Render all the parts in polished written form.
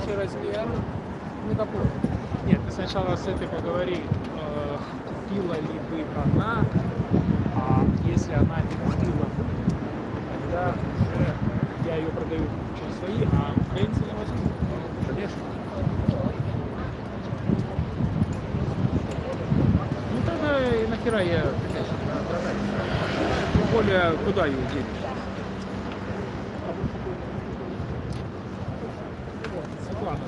Меньший размер. Не такой. Нет, ты сначала с этой поговори, купила ли бы она, а если она не купила бы, тогда уже я ее продаю через свои, а украинцы не возьмут. Конечно. Ну тогда и нахера я, конечно, продаю. Тем более, куда ее денешь? Светлана.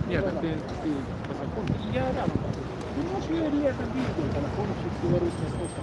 Нет, так ты познакомишься. Я рядом. Ну, может, я летом видел, там, помнишь, в Беларуси насколько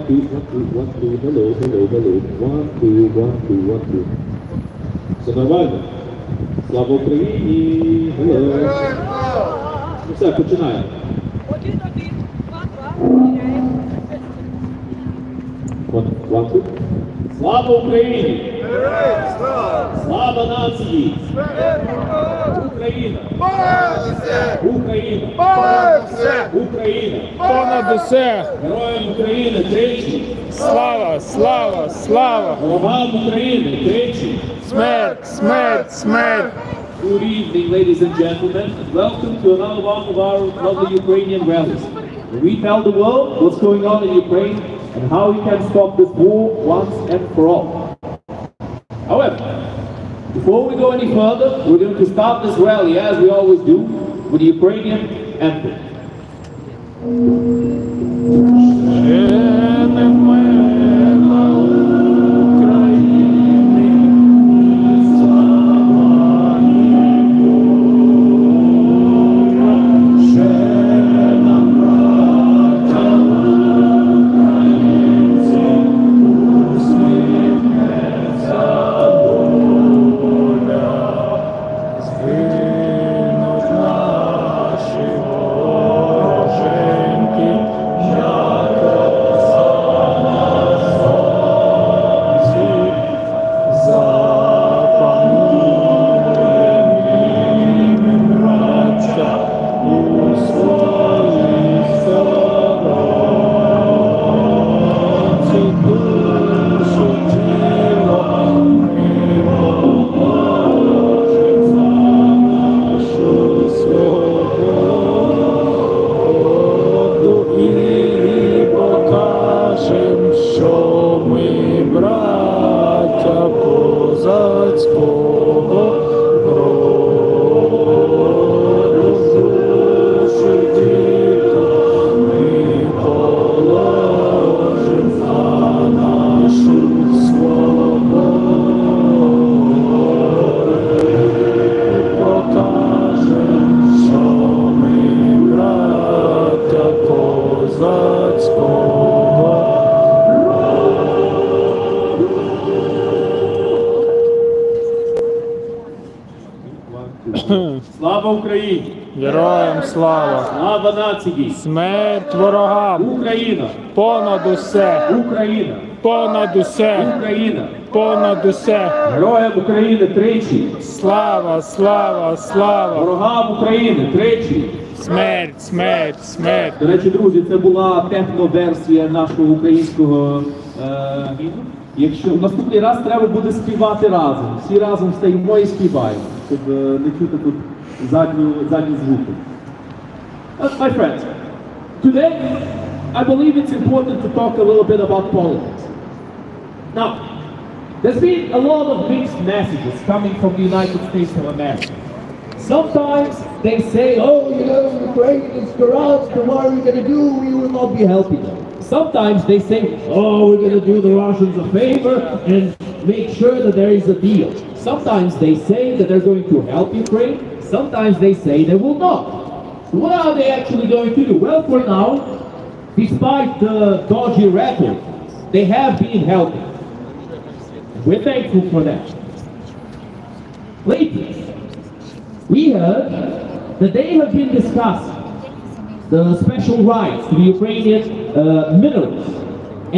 One, two, hello, hello, hello. 1, 2, 1, 2, 1, 2. Все нормально? Слава Україні! Hello! Ну все, починаємо. 1, 2, 1, 2. Слава Україні! Слава нації! Україна! Україна! Україна! Понад усе! Героям України тричі! Слава, слава, слава! Ворогам України тричі! Смерть, смерть, смерть! Good evening, ladies and gentlemen, and welcome to another one of our lovely Ukrainian rallies, where we tell the world what's going on in Ukraine and how we can stop this war once and for all. However, before we go any further, we're going to start this rally, as we always do, with the Ukrainian anthem. Слава Україні! Героям слава! Слава нації! Смерть ворогам! Україна! Понад усе! Україна! Понад усе! Україна! Понад усе! Героям України тричі! Слава, слава, слава! Ворогам України тричі! Смерть, смерть, смерть! До речі, друзі, це була техно-версія нашого українського гімну. Якщо в наступний раз треба буде співати разом. Всі разом стоїмо і співаємо, щоб не чути тут задні звуки. My friends, today I believe it's important to talk a little bit about politics. Now, there's been a lot of mixed messages coming from the United States of America. Sometimes they say, oh, you know, Ukraine is corrupt, and what are we going to do? We will not be helping them. Sometimes they say, oh, we're going to do the Russians a favor and make sure that there is a deal. Sometimes they say that they're going to help Ukraine. Sometimes they say they will not. So what are they actually going to do? Well, for now, despite the dodgy record, they have been helping. We're thankful for that. Lately, we heard that they have been discussing the special rights to the Ukrainian minerals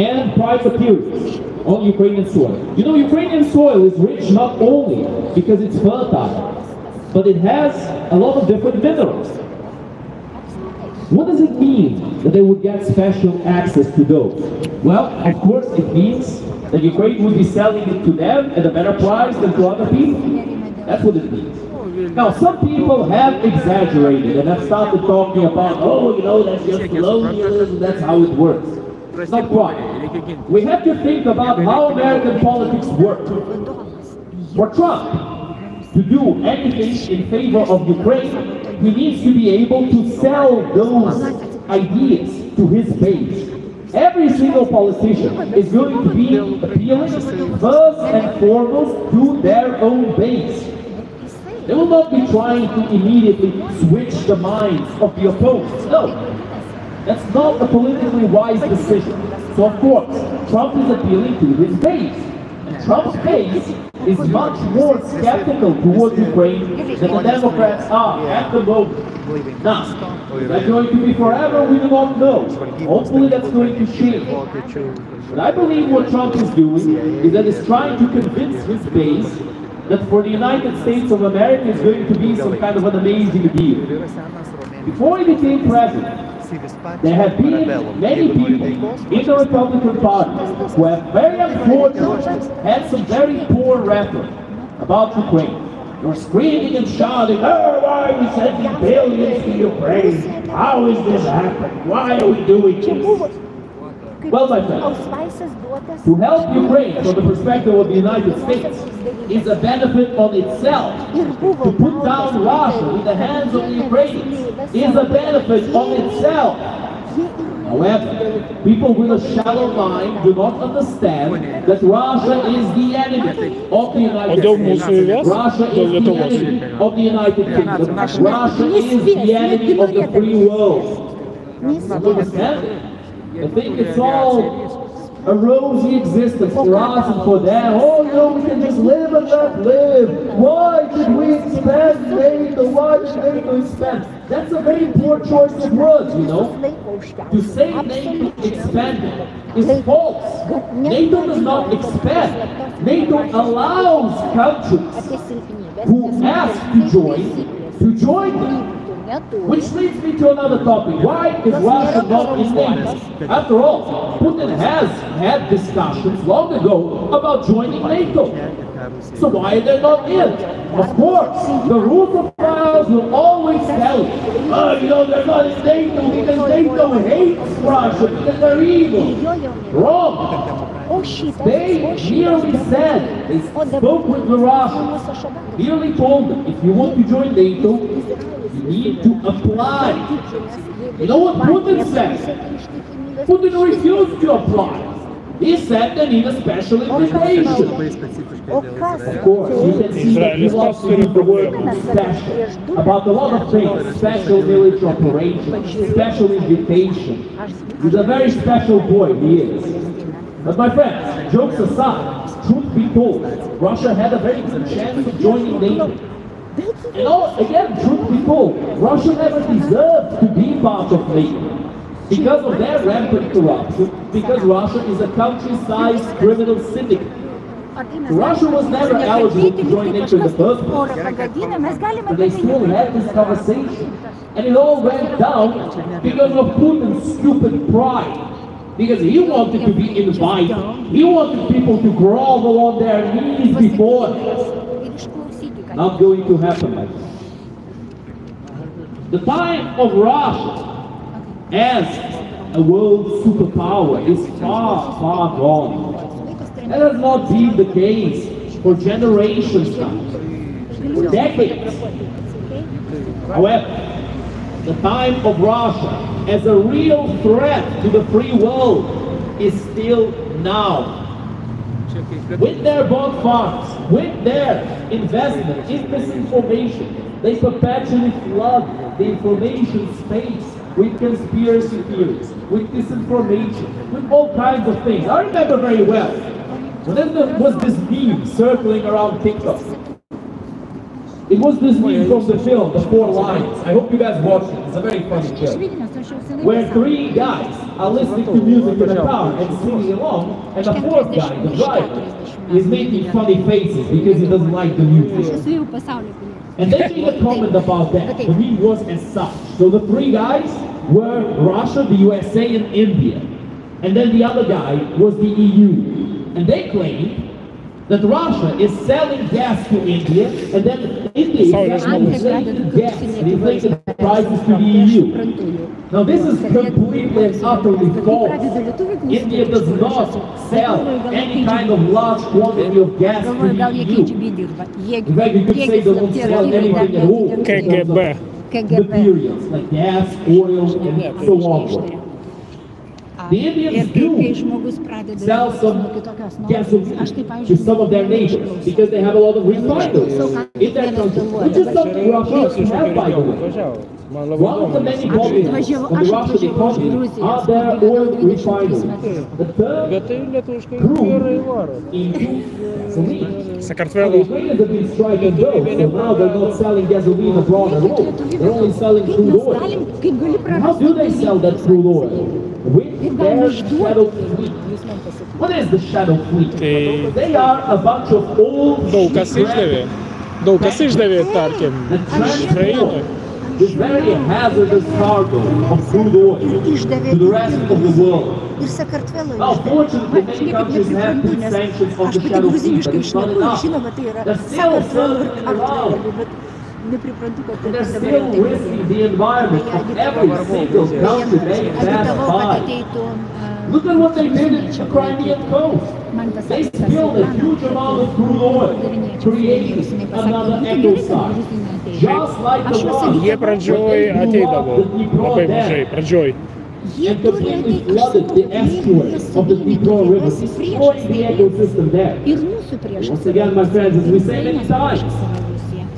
and private materials. on Ukrainian soil. You know, Ukrainian soil is rich not only because it's fertile, but it has a lot of different minerals. What does it mean that they would get special access to those? Well, of course it means that Ukraine would be selling it to them at a better price than to other people. That's what it means. Now, some people have exaggerated and have started talking about, oh, you know, that's just colonialism, that's how it works. It's not quite. We have to think about how American politics work. For Trump to do anything in favor of Ukraine, he needs to be able to sell those ideas to his base. Every single politician is going to be appealing first and foremost to their own base. They will not be trying to immediately switch the minds of the opponents. No, that's not a politically wise decision. So of course, Trump is appealing to his base. And Trump's base is much more skeptical towards Ukraine than the Democrats are at the moment. Now, is that going to be forever? We do not know. Hopefully that's going to change. But I believe what Trump is doing is that he's trying to convince his base that for the United States of America is going to be some kind of an amazing deal. Before he became president, there have been many people in the Republican Party who have very unfortunately had some very poor rhetoric about Ukraine. You're screaming and shouting, oh, why are we sending billions to Ukraine? How is this happening? Why are we doing this? Well, my friends, to help Ukraine from the perspective of the United States is a benefit on itself. To put down Russia in the hands of the Ukrainians is a benefit on itself. However, people with a shallow mind do not understand that Russia is the enemy of the United States. Russia is the enemy of the United Kingdom. Russia is the enemy of the free world. You understand it? I think it's all a rosy existence for us and for them. Oh, no, we can just live and let live. Why did we expand NATO? Why did NATO expand? That's a very poor choice of words, you know. To say NATO expanded is false. NATO does not expand. NATO allows countries who ask to join them. Which leads me to another topic. Why is Russia not in NATO? After all, Putin has had discussions long ago about joining NATO. So why are they not in? Of course, the rules of files will always tell you, oh, you know, they're not in NATO because NATO hates Russia, because they're evil. Wrong. They merely said, they spoke with the Russians, merely told them, if you want to join NATO, you need to apply. You know what Putin said? Putin refused to apply. He said they need a special invitation. Of course, you can see that he loves to use the word special about a lot of things. Special military operation, special invitation. He's a very special boy, he is. But my friends, jokes aside, truth be told, Russia had a very good chance of joining NATO. And again, truth be told, Russia never deserved to be part of NATO because of their rampant corruption, because Russia is a country-sized criminal syndicate. Russia was never eligible to join NATO in the first place, but they still had this conversation. And it all went down because of Putin's stupid pride. Because he wanted to be invited. He wanted people to grovel on their knees before him. Not going to happen like that. The time of Russia as a world superpower is far, far gone. That has not been the case for generations now, for decades. However, the time of Russia as a real threat to the free world is still now. With their bond funds, with their investment in disinformation, they perpetually flood the information space with conspiracy theories, with disinformation, with all kinds of things. I remember very well when there was this meme circling around TikTok. It was this scene from the film, The Four Lions. I hope you guys watched it. It's a very funny film. Where three guys are listening to music in a car and singing along, and the fourth guy, the driver, is making funny faces because he doesn't like the music. And they made a comment about that. The meme was as such. So the three guys were Russia, the USA, and India. And then the other guy was the EU. And they claimed that Russia is selling gas to India, and then India is selling gas and inflating prices to the EU. Now this is completely and utterly false. India does not sell any kind of large quantity of gas to the EU. In fact, you could say they don't sell anything at all. Materials like gas, oil, and so on. The Indians do sell some gasoline to some of their neighbors because they have a lot of refineries in their country, which is something Russia doesn't have, by the way. One of the many problems of the Russian economy are their oil refineries. The term crude into gasoline. The Ukrainians have been striking those, so now they're not selling gasoline abroad at all. They're only selling crude oil. How do they sell that crude oil? With their shadow fleet. What is the shadow fleet? They are a bunch of old this very hazardous cargo of crude oil to the rest of the world. Now, fortunately, many countries have put sanctions on the shadow fleet, but it's not enough. They're still circling around. They're still risking the environment of every single country they pass by. Look at what they did in the Crimean coast. They spilled a huge amount of crude oil, creating another ecocide. Just like the one Є про Джой, а ти давав. Напевно, вже про Джой. and completely flooded the estuary of the Dnipro River, destroying the ecosystem there. Once again, my friends, as we say many times,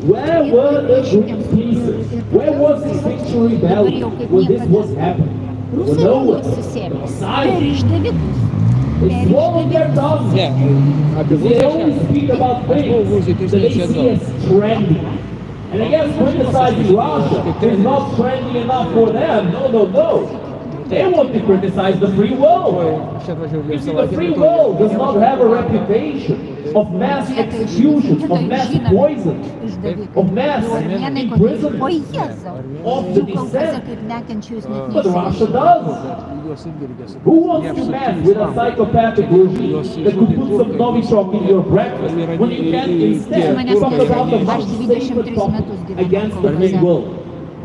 where were the good pieces? Where was the extinction rebellion when this was happening? Well, nowhere. Silence. They swallowed their tongues. They only speak about things that they see as trendy. And I guess criticizing Russia is not trendy enough for them. No, no, no. They want to criticize the free world. You see, the free world does not have a reputation of mass executions, of mass poison, of mass imprisonment, of the dissent. But Russia does. Who wants to mess with a psychopathic regime that could put some Novichok in your breakfast when you can instead talk about the most sacred topic against the free world?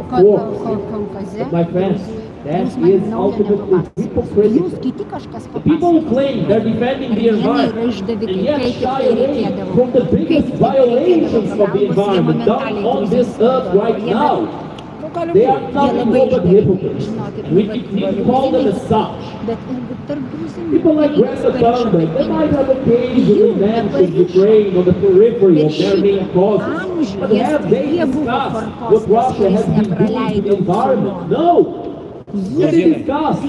Of course. But my friends, that is ultimately hypocritical. The people who claim they're defending the environment and yet shy away from the biggest violations of the environment done on this earth right now. They are nothing but hypocrites. We call them as such. People like Greta Thunberg, they might have occasionally mentioned Ukraine on the periphery of their main causes, but have they discussed what Russia has been doing to the environment? No! Have they discussed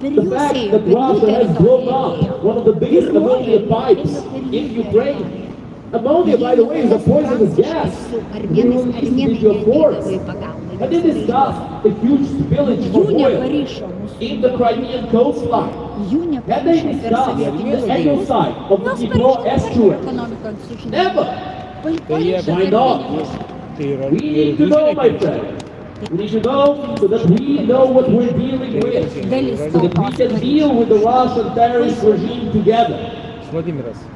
the fact that Russia has blown up one of the biggest ammonia pipes in Ukraine? Ammonia, by the way, is a poisonous gas. We will use your forest. Have they discussed the huge spillage of oil in the Crimean coastline? Have they discussed the ecocide of the Dnipro estuary? Never! Why not? We need to know, my friend. We need to know so that we know what we're dealing with, so that we can deal with the Russian terrorist regime together.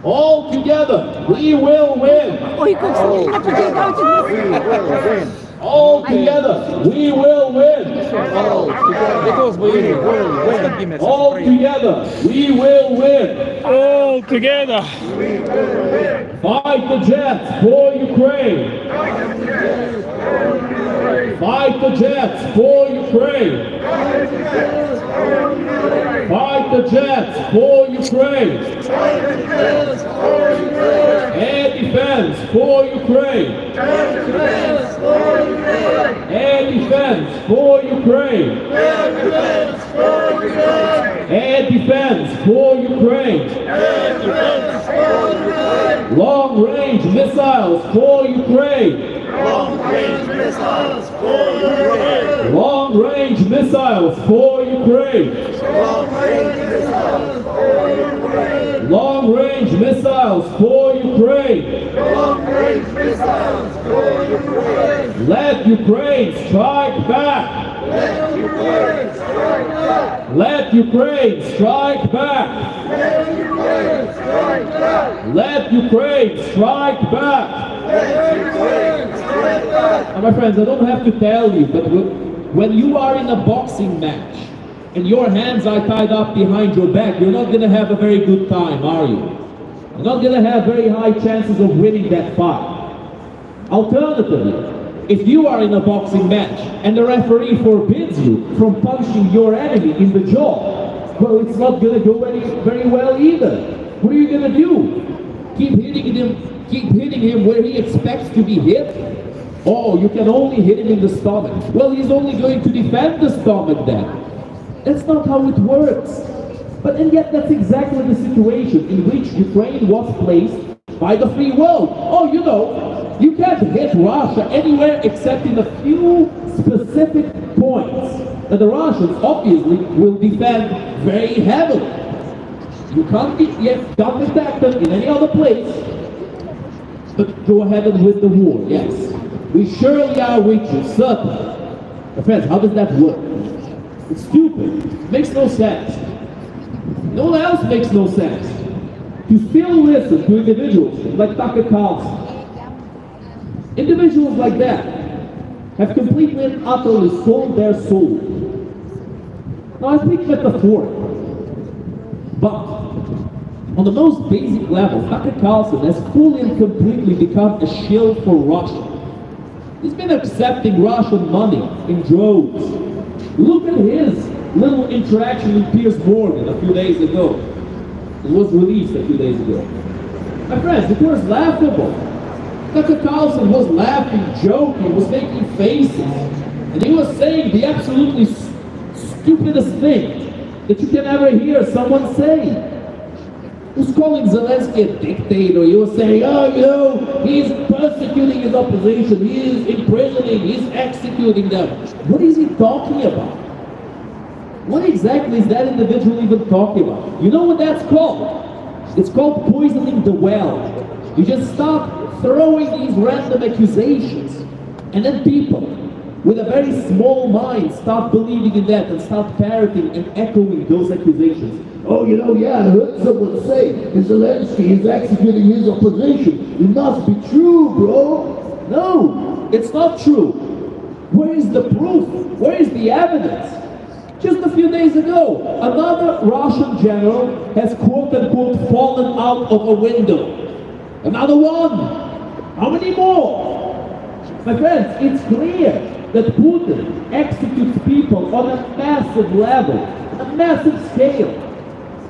All together, we will win. All together, we will win. All together, we will win. All together. Fight the jets for Ukraine. Fight the jets for Ukraine. Fight the jets for Ukraine. Air defense for Ukraine. Air defense for Ukraine. Air defense for Ukraine. Long range missiles for Ukraine. Long-range missiles for Ukraine. Long-range missiles for Ukraine. Long-range missiles for Ukraine. Long-range missiles for Ukraine. Long-range missiles for Ukraine. Let Ukraine strike back. Let Ukraine strike back. Let Ukraine strike back. Let Ukraine strike back. Let Ukraine strike back. Let Ukraine strike back. Now, my friends, I don't have to tell you, but when you are in a boxing match and your hands are tied up behind your back, you're not going to have a very good time, are you? You're not going to have very high chances of winning that fight. Alternatively, if you are in a boxing match and the referee forbids you from punching your enemy in the jaw, well, it's not going to go very well either. What are you going to do? Keep hitting him where he expects to be hit? Oh, you can only hit him in the stomach. Well, he's only going to defend the stomach then. That's not how it works. And yet that's exactly the situation in which Ukraine was placed by the free world. Oh, you know, you can't hit Russia anywhere except in a few specific points that the Russians obviously will defend very heavily. You can't attack them in any other place, but go ahead and win the war, yes. We surely are with you, certainly. My friends, how does that work? It's stupid. It makes no sense. No one else makes no sense. You still listen to individuals like Tucker Carlson. Individuals like that have completely and utterly sold their soul. Now I speak metaphorically, but on the most basic level, Tucker Carlson has fully and completely become a shill for Russia. He's been accepting Russian money in droves. Look at his little interaction with Piers Morgan a few days ago. It was released a few days ago. My friends, it was laughable. Tucker Carlson was laughing, joking, was making faces, and he was saying the absolutely stupidest thing that you can ever hear someone say. He was calling Zelensky a dictator. He was saying, oh, you know, he's persecuting his opposition, he is imprisoning, he's executing them. What is he talking about? What exactly is that individual even talking about? You know what that's called? It's called poisoning the well. You just start throwing these random accusations, and then people with a very small mind start believing in that and start parroting and echoing those accusations. Oh, you know, yeah, I heard someone say Zelensky is executing his opposition. It must be true, bro. No, it's not true. Where is the proof? Where is the evidence? Just a few days ago, another Russian general has quote-unquote fallen out of a window. Another one. How many more? My friends, it's clear that Putin executes people on a massive level, a massive scale.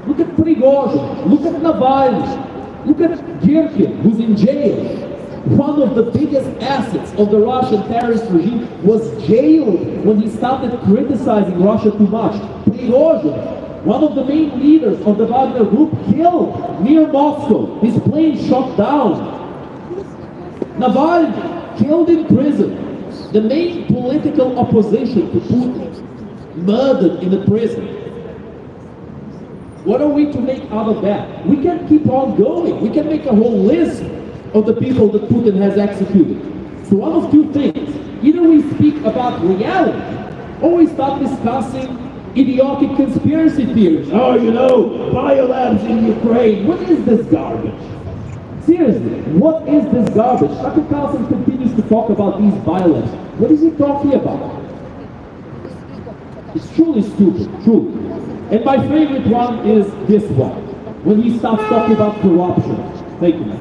Look at Prigozhin, look at Navalny, look at Girkin, who's in jail. One of the biggest assets of the Russian terrorist regime was jailed when he started criticizing Russia too much. Prigozhin, one of the main leaders of the Wagner group, killed near Moscow, his plane shot down. Navalny, killed in prison. The main political opposition to Putin, murdered in a prison. What are we to make out of that? We can keep on going. We can make a whole list of the people that Putin has executed. So one of two things. Either we speak about reality, or we start discussing idiotic conspiracy theories. Oh, you know, biolabs in Ukraine. What is this garbage? Seriously, what is this garbage? Tucker Carlson continues to talk about these biolabs. What is he talking about? It's truly stupid, truly. And my favorite one is this one. When he starts talking about corruption. Thank you, man.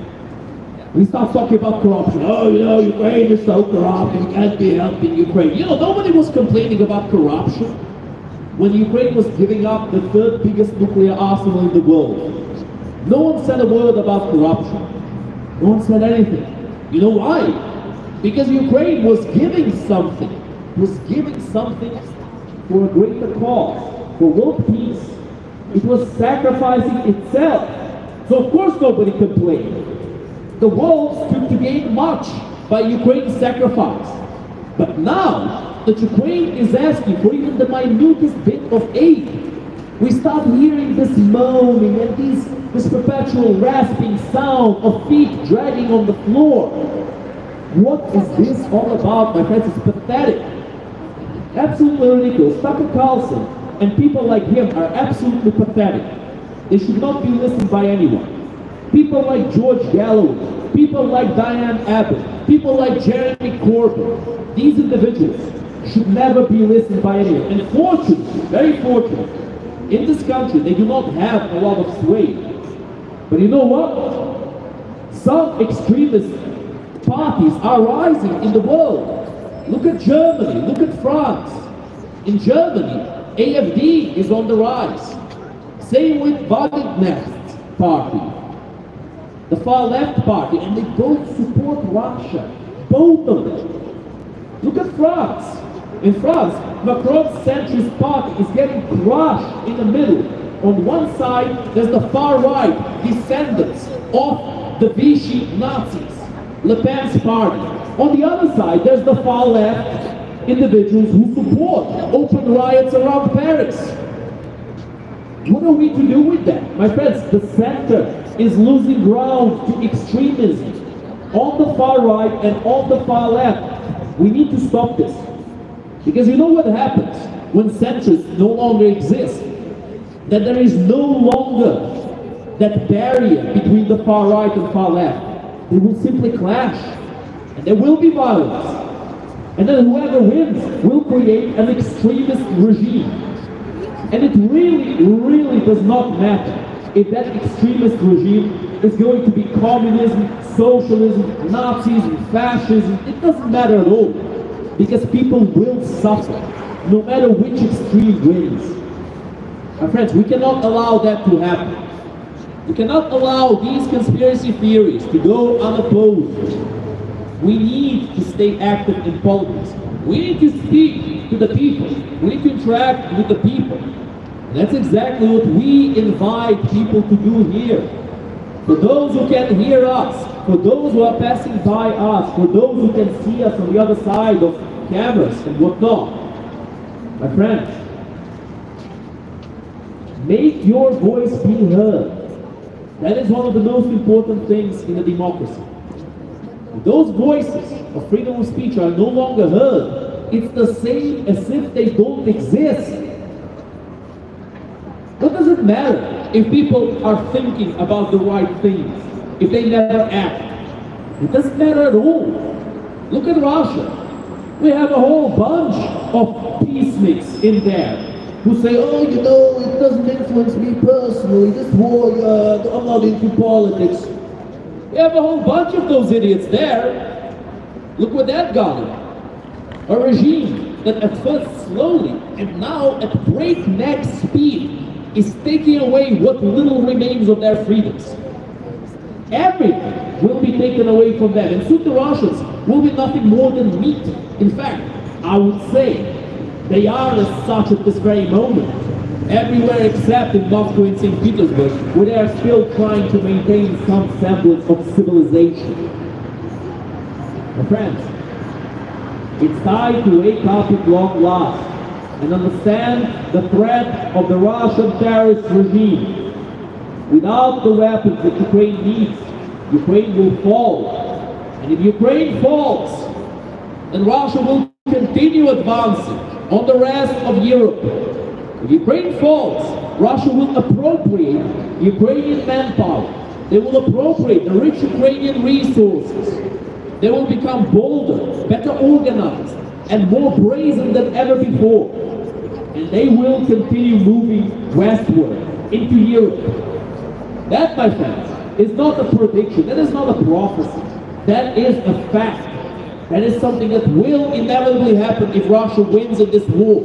When he starts talking about corruption. Oh, you know, Ukraine is so corrupt, we can't be helping Ukraine. You know, nobody was complaining about corruption when Ukraine was giving up the third biggest nuclear arsenal in the world. No one said a word about corruption. No one said anything. You know why? Because Ukraine was giving something. Was giving something for a greater cause, for world peace. It was sacrificing itself. So of course nobody complained. The world stood to gain much by Ukraine's sacrifice. But now that Ukraine is asking for even the minutest bit of aid, we start hearing this moaning and this perpetual rasping sound of feet dragging on the floor. What is this all about, my friends? It's pathetic. Absolutely ridiculous. Tucker Carlson and people like him are absolutely pathetic. They should not be listened by anyone. People like George Galloway, people like Diane Abbott, people like Jeremy Corbyn, these individuals should never be listened by anyone. And fortunately, very fortunately, in this country they do not have a lot of sway. But you know what? Some extremist parties are rising in the world. Look at Germany, look at France. In Germany, AfD is on the rise. Same with Wagenknecht's party, the far left party, and they both support Russia. Both of them. Look at France. In France, Macron's centrist party is getting crushed in the middle. On one side, there's the far right descendants of the Vichy Nazis, Le Pen's party. On the other side, there's the far left individuals who support open riots around Paris. What are we to do with that? My friends, the center is losing ground to extremism on the far right and on the far left. We need to stop this. Because you know what happens when centrists no longer exist? That there is no longer that barrier between the far right and far left. They will simply clash. And there will be violence. And then whoever wins will create an extremist regime. And it really, really does not matter if that extremist regime is going to be communism, socialism, Nazism, fascism. It doesn't matter at all. Because people will suffer, no matter which extreme wins. My friends, we cannot allow that to happen. We cannot allow these conspiracy theories to go unopposed. We need to stay active in politics. We need to speak to the people. We need to interact with the people. And that's exactly what we invite people to do here. For those who can hear us, for those who are passing by us, for those who can see us on the other side of cameras and whatnot. My friends, make your voice be heard. That is one of the most important things in a democracy. If those voices of freedom of speech are no longer heard, it's the same as if they don't exist. What does it matter if people are thinking about the right things, if they never act? It doesn't matter at all. Look at Russia. We have a whole bunch of peaceniks in there who say, oh, you know, it doesn't influence me personally, this war, I'm not into politics. We have a whole bunch of those idiots there. Look what that got them. A regime that at first slowly and now at breakneck speed is taking away what little remains of their freedoms. Everything will be taken away from them, and soon the Russians will be nothing more than meat. In fact, I would say they are as such at this very moment, everywhere except in Moscow and St. Petersburg, where they are still trying to maintain some semblance of civilization. My friends, it's time to wake up at long last and understand the threat of the Russian terrorist regime. Without the weapons that Ukraine needs, Ukraine will fall. And if Ukraine falls, then Russia will continue advancing on the rest of Europe. If Ukraine falls, Russia will appropriate Ukrainian manpower. They will appropriate the rich Ukrainian resources. They will become bolder, better organized, and more brazen than ever before. And they will continue moving westward into Europe. That, my friends, is not a prediction. That is not a prophecy. That is a fact. That is something that will inevitably happen if Russia wins in this war.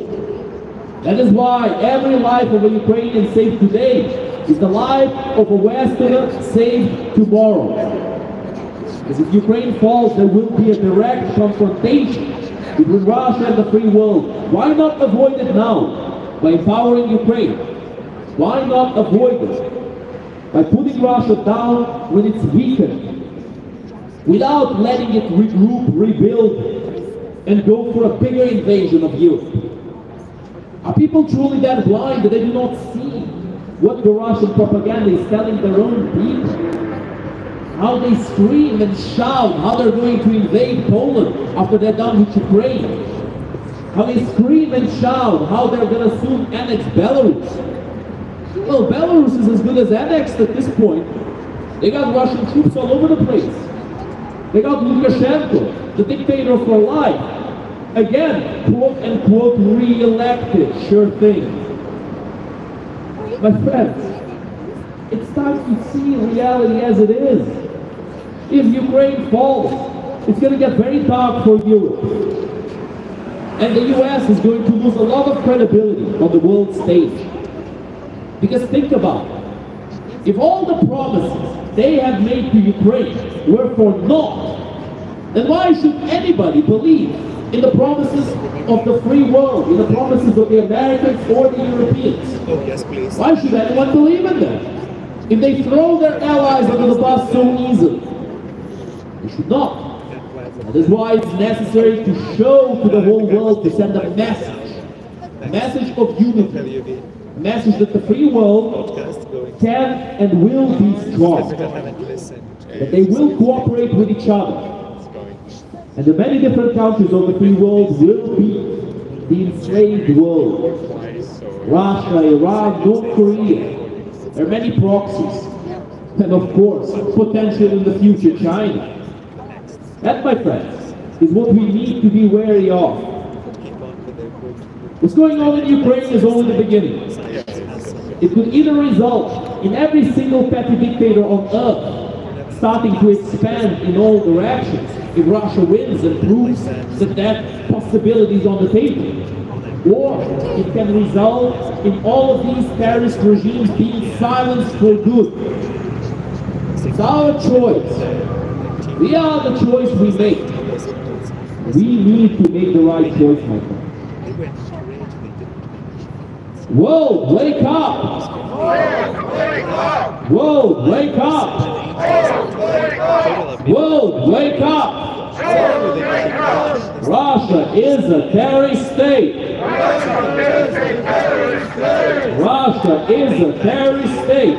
That is why every life of a Ukrainian saved today is the life of a Westerner saved tomorrow. Because if Ukraine falls, there will be a direct confrontation between Russia and the free world. Why not avoid it now? By empowering Ukraine. Why not avoid it? By putting Russia down when it's weakened. without letting it regroup, rebuild, and go for a bigger invasion of Europe? Are people truly that blind that they do not see what the Russian propaganda is telling their own people? How they scream and shout how they're going to invade Poland after they're done with Ukraine. How they scream and shout how they're going to soon annex Belarus. Well, Belarus is as good as annexed at this point. They got Russian troops all over the place. They got Lukashenko, the dictator for life. Again, quote unquote, re-elected, sure thing. My friends, it's time to see reality as it is. If Ukraine falls, it's going to get very dark for Europe. And the US is going to lose a lot of credibility on the world stage. Because think about it. If all the promises they have made to Ukraine were for naught, then why should anybody believe in the promises of the free world, in the promises of the Americans or the Europeans? Oh, yes, please. Why should anyone believe in them? If they throw their allies under the bus so easily, they should not. That is why it's necessary to show to the whole world, to send a message of unity, a message that the free world can and will be strong, that they will cooperate with each other, and the many different countries of the free world will be the enslaved world. Russia, Iran, North Korea, there are many proxies, and of course, potential in the future, China. That, my friends, is what we need to be wary of. What's going on in Ukraine is only the beginning. It could either result in every single petty dictator on earth starting to expand in all directions if Russia wins and proves that that possibility is on the table. Or it can result in all of these terrorist regimes being silenced for good. It's our choice. We are the choice we make. We need to make the right choice, my friend. World, wake up! World, wake up! World, wake up! Russia is a terrorist state. Russia is a terrorist state.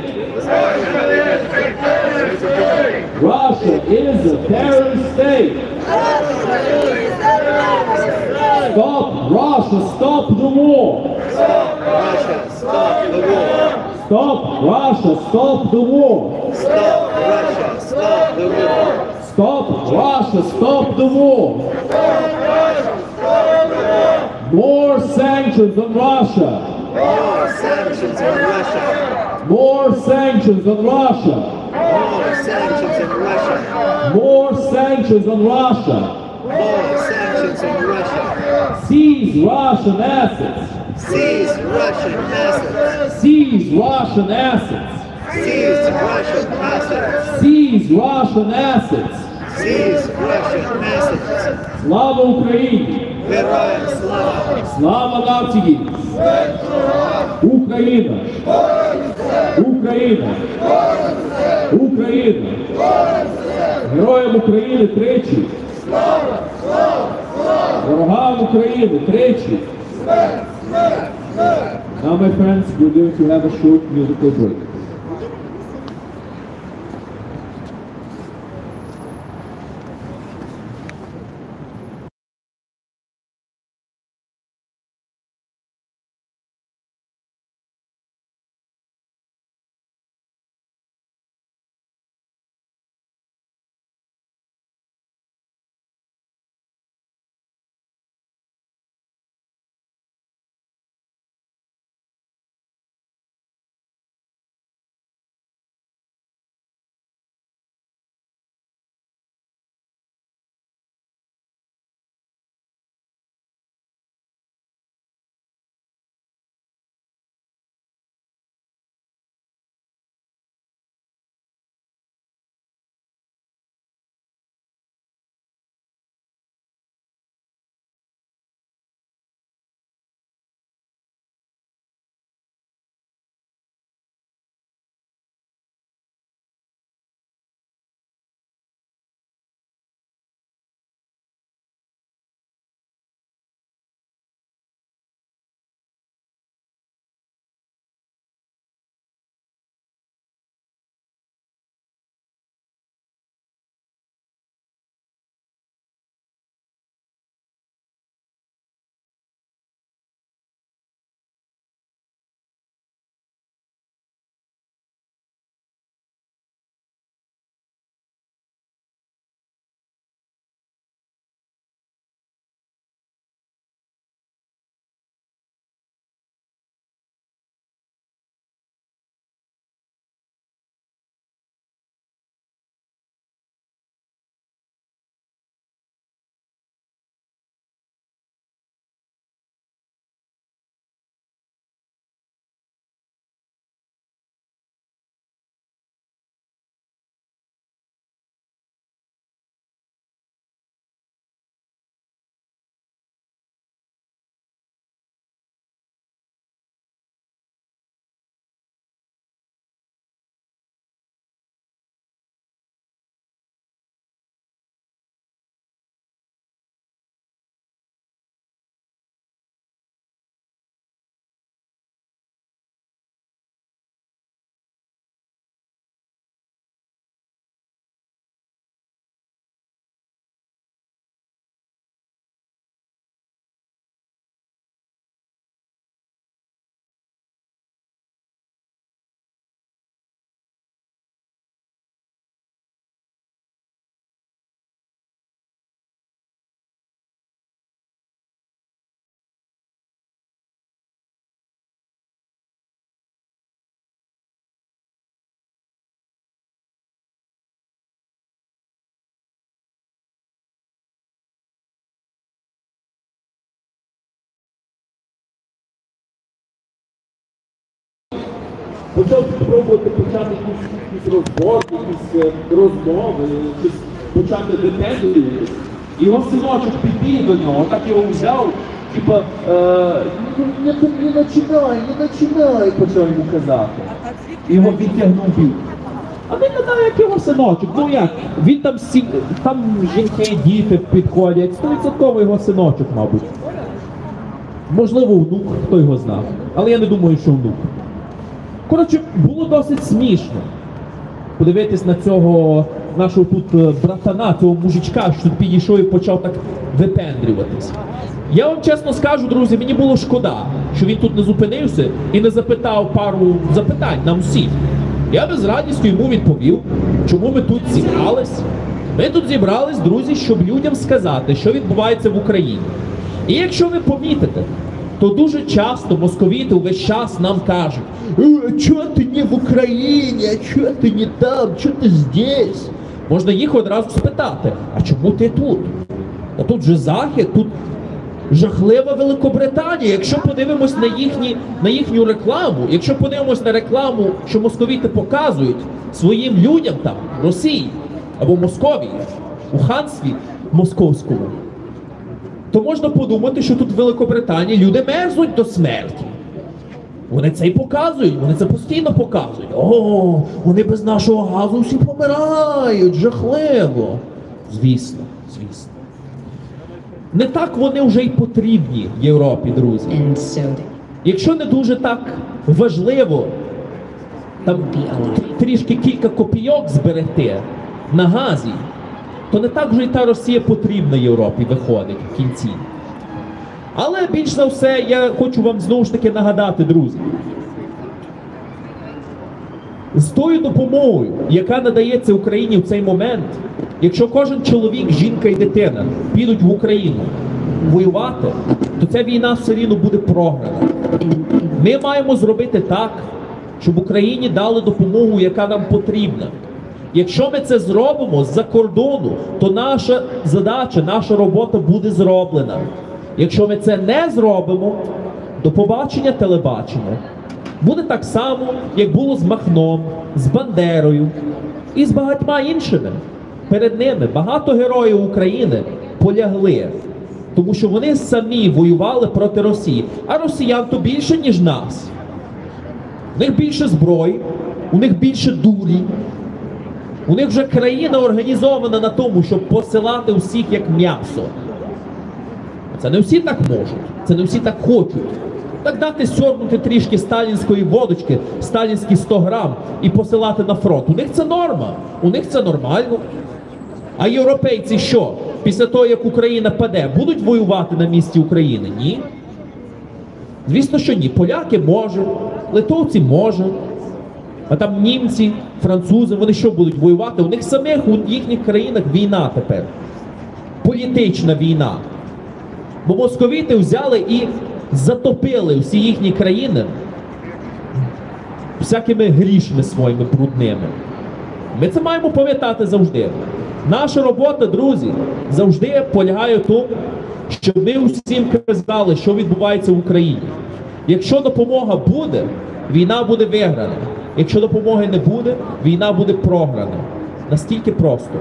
Russia is a terrorist state. Stop Russia, stop the war. Stop Russia, stop the war. Stop Russia, stop the war. Stop Russia, stop the war. Stop Russia, stop the war. More sanctions on Russia. More sanctions on Russia. More sanctions on Russia. More sanctions on Russia. More sanctions on Russia. More sanctions on Russia. Seize Russian assets. Seize Russian assets. Seize Russian assets. Seize Russian assets. Seize Russian assets. Seize Russian assets. Slava Ukraini! Героям слава! Слава нації! Україна! Україна! Україна! Героям України тричі! Ворогам України тричі! Now, my friends, we're going to have a short musical break. почав пробувати почати якісь розборки, якісь розмови, якісь почати випендрюватись. Його синочок підбіг до нього, так його взяв, типа, не починай, почав йому казати. І його відтягнув бік. А він не знає, як його синочок, ну як, він там жінки, діти підходять, 100% його синочок, мабуть. Можливо, внук, хто його знав, але я не думаю, що внук. Коротше, було досить смішно подивитись на цього нашого тут братана, цього мужичка, що тут підійшов і почав так випендрюватись. Я вам чесно скажу, друзі, мені було шкода, що він тут не зупинився і не запитав пару запитань нам всім. Я би з радістю йому відповів, чому ми тут зібрались. Ми тут зібрались, друзі, щоб людям сказати, що відбувається в Україні. І якщо ви помітите, то дуже часто московіти весь час нам кажуть: «Чого ти не в Україні, а чого ти не там, чого ти здесь?» Можна їх одразу спитати: а чому ти тут? А тут же Захід, тут жахлива Великобританія. Якщо подивимось на їхню рекламу, якщо подивимось на рекламу, що московіти показують своїм людям там, в Росії або Московії, у ханстві московському, то можна подумати, що тут в Великобританії люди мерзнуть до смерті. Вони це і показують, вони це постійно показують. О, вони без нашого газу всі помирають, жахливо. Звісно, звісно. Не так вони вже й потрібні Європі, друзі. Якщо не дуже так важливо там трішки кілька копійок зберегти на газі, то не так вже й та Росія потрібна Європі виходить в кінці. Але більш за все я хочу вам знову ж таки нагадати, друзі, з тою допомогою, яка надається Україні в цей момент, якщо кожен чоловік, жінка і дитина підуть в Україну воювати, то ця війна все рівно буде програна. Ми маємо зробити так, щоб Україні дали допомогу, яка нам потрібна. Якщо ми це зробимо з-за кордону, то наша задача, наша робота буде зроблена. Якщо ми це не зробимо, до побачення телебачення. Буде так само, як було з Махном, з Бандерою і з багатьма іншими. Перед ними багато героїв України полягли, тому що вони самі воювали проти Росії. А росіян то більше, ніж нас. У них більше зброї, у них більше дурі. У них вже країна організована на тому, щоб посилати усіх як м'ясо. Це не всі так можуть, це не всі так хочуть. Так дати сьорбнути трішки сталінської водочки, сталінські 100 грам і посилати на фронт. У них це норма, у них це нормально. А європейці що? Після того, як Україна паде, будуть воювати на місці України? Ні. Звісно, що ні. Поляки можуть, литовці можуть. А там німці, французи, вони що будуть воювати? У них самих, у їхніх країнах війна тепер. Політична війна. Бо московіти взяли і затопили всі їхні країни всякими грішми своїми брудними. Ми це маємо пам'ятати завжди. Наша робота, друзі, завжди полягає в тому, щоб ми усім казали, що відбувається в Україні. Якщо допомога буде, війна буде виграна. Якщо допомоги не буде, війна буде програна. Настільки просто.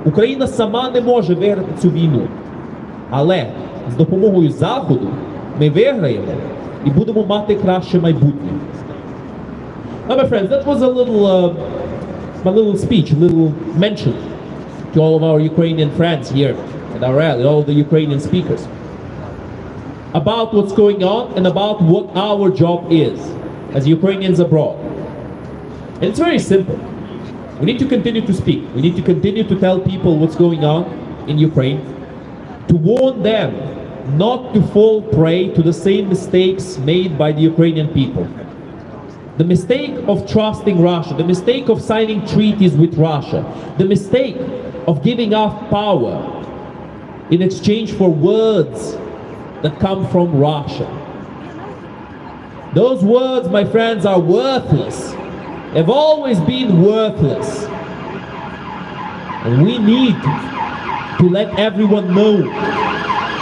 Україна сама не може виграти цю війну. Але з допомогою Заходу ми виграємо і будемо мати краще майбутнє. Now, my friends, that was a little speech, a little mention to all of our Ukrainian friends here at our rally, all the Ukrainian speakers, about what's going on and about what our job is as Ukrainians abroad. And it's very simple. We need to continue to speak. We need to continue to tell people what's going on in Ukraine, to warn them not to fall prey to the same mistakes made by the Ukrainian people. The mistake of trusting Russia, the mistake of signing treaties with Russia, the mistake of giving up power in exchange for words that come from Russia. Those words, my friends, are worthless. They've always been worthless. And we need to let everyone know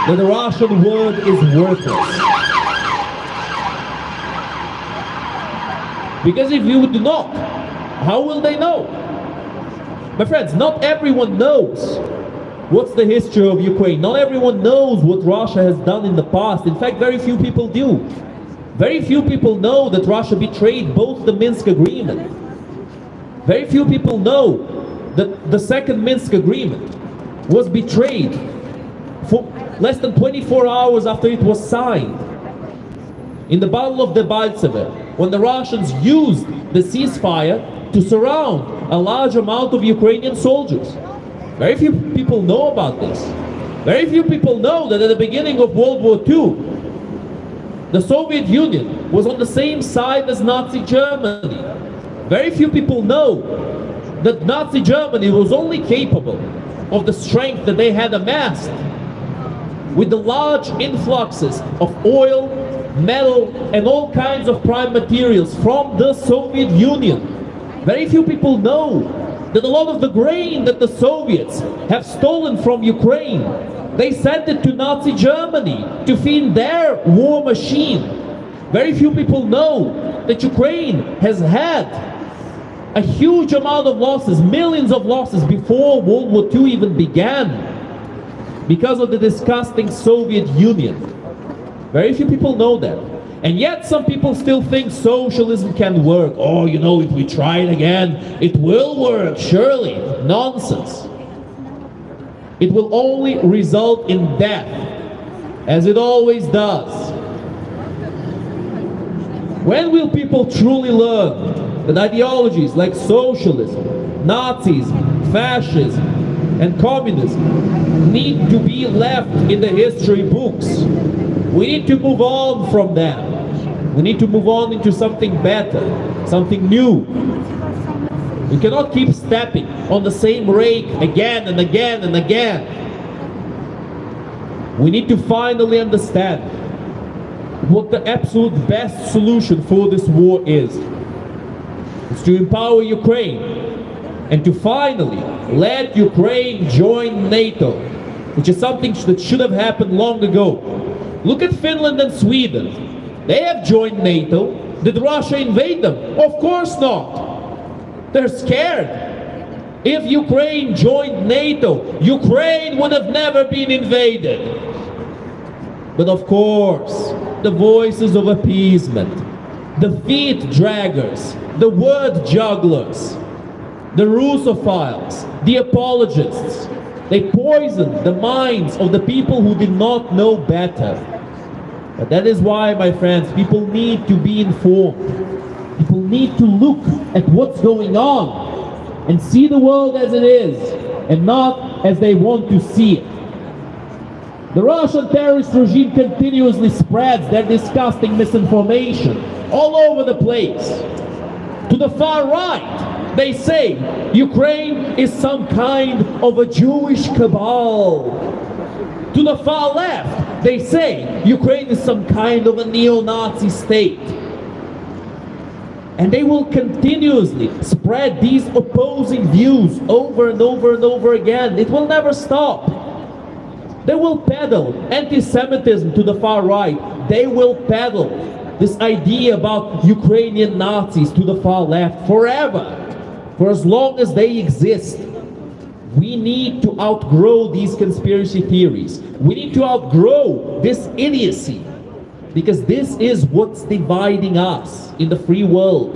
that the Russian word is worthless. Because if you do not, how will they know? My friends, not everyone knows what's the history of Ukraine. Not everyone knows what Russia has done in the past. In fact, very few people do. Very few people know that Russia betrayed both the Minsk agreement. Very few people know that the second Minsk agreement was betrayed for less than 24 hours after it was signed. In the Battle of Debaltseve, when the Russians used the ceasefire to surround a large amount of Ukrainian soldiers. Very few people know about this. Very few people know that at the beginning of World War II, the Soviet Union was on the same side as Nazi Germany. Very few people know that Nazi Germany was only capable of the strength that they had amassed with the large influxes of oil, metal, and all kinds of prime materials from the Soviet Union. Very few people know that a lot of the grain that the Soviets have stolen from Ukraine, they sent it to Nazi Germany to feed their war machine. Very few people know that Ukraine has had a huge amount of losses, millions of losses before World War II even began because of the disgusting Soviet Union. Very few people know that. And yet some people still think socialism can work. Oh, you know, if we try it again, it will work, surely. Nonsense. It will only result in death, as it always does. When will people truly learn that ideologies like socialism, Nazism, fascism, and communism need to be left in the history books? We need to move on from them. We need to move on into something better, something new. We cannot keep stepping on the same rake again and again and again. We need to finally understand what the absolute best solution for this war is. It's to empower Ukraine and to finally let Ukraine join NATO, which is something that should have happened long ago. Look at Finland and Sweden. They have joined NATO. Did Russia invade them? Of course not. They're scared. If Ukraine joined NATO, Ukraine would have never been invaded. But of course, the voices of appeasement, the feet draggers, the word jugglers, the Russophiles, the apologists, they poisoned the minds of the people who did not know better. But that is why, my friends, people need to be informed. People need to look at what's going on and see the world as it is and not as they want to see it. The Russian terrorist regime continuously spreads their disgusting misinformation all over the place. To the far right, they say Ukraine is some kind of a Jewish cabal. To the far left, they say Ukraine is some kind of a neo-Nazi state. And they will continuously spread these opposing views over and over and over again. It will never stop. They will peddle anti-Semitism to the far right. They will peddle this idea about Ukrainian Nazis to the far left forever. For as long as they exist. We need to outgrow these conspiracy theories. We need to outgrow this idiocy. Because this is what's dividing us in the free world.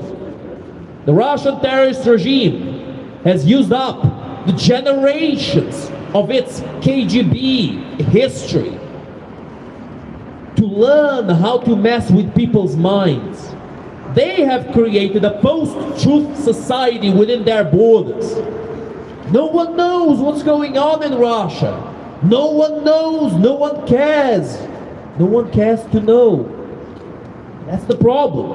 The Russian terrorist regime has used up the generations of its KGB history to learn how to mess with people's minds. They have created a post-truth society within their borders. No one knows what's going on in Russia. No one knows, no one cares. No one cares to know. That's the problem.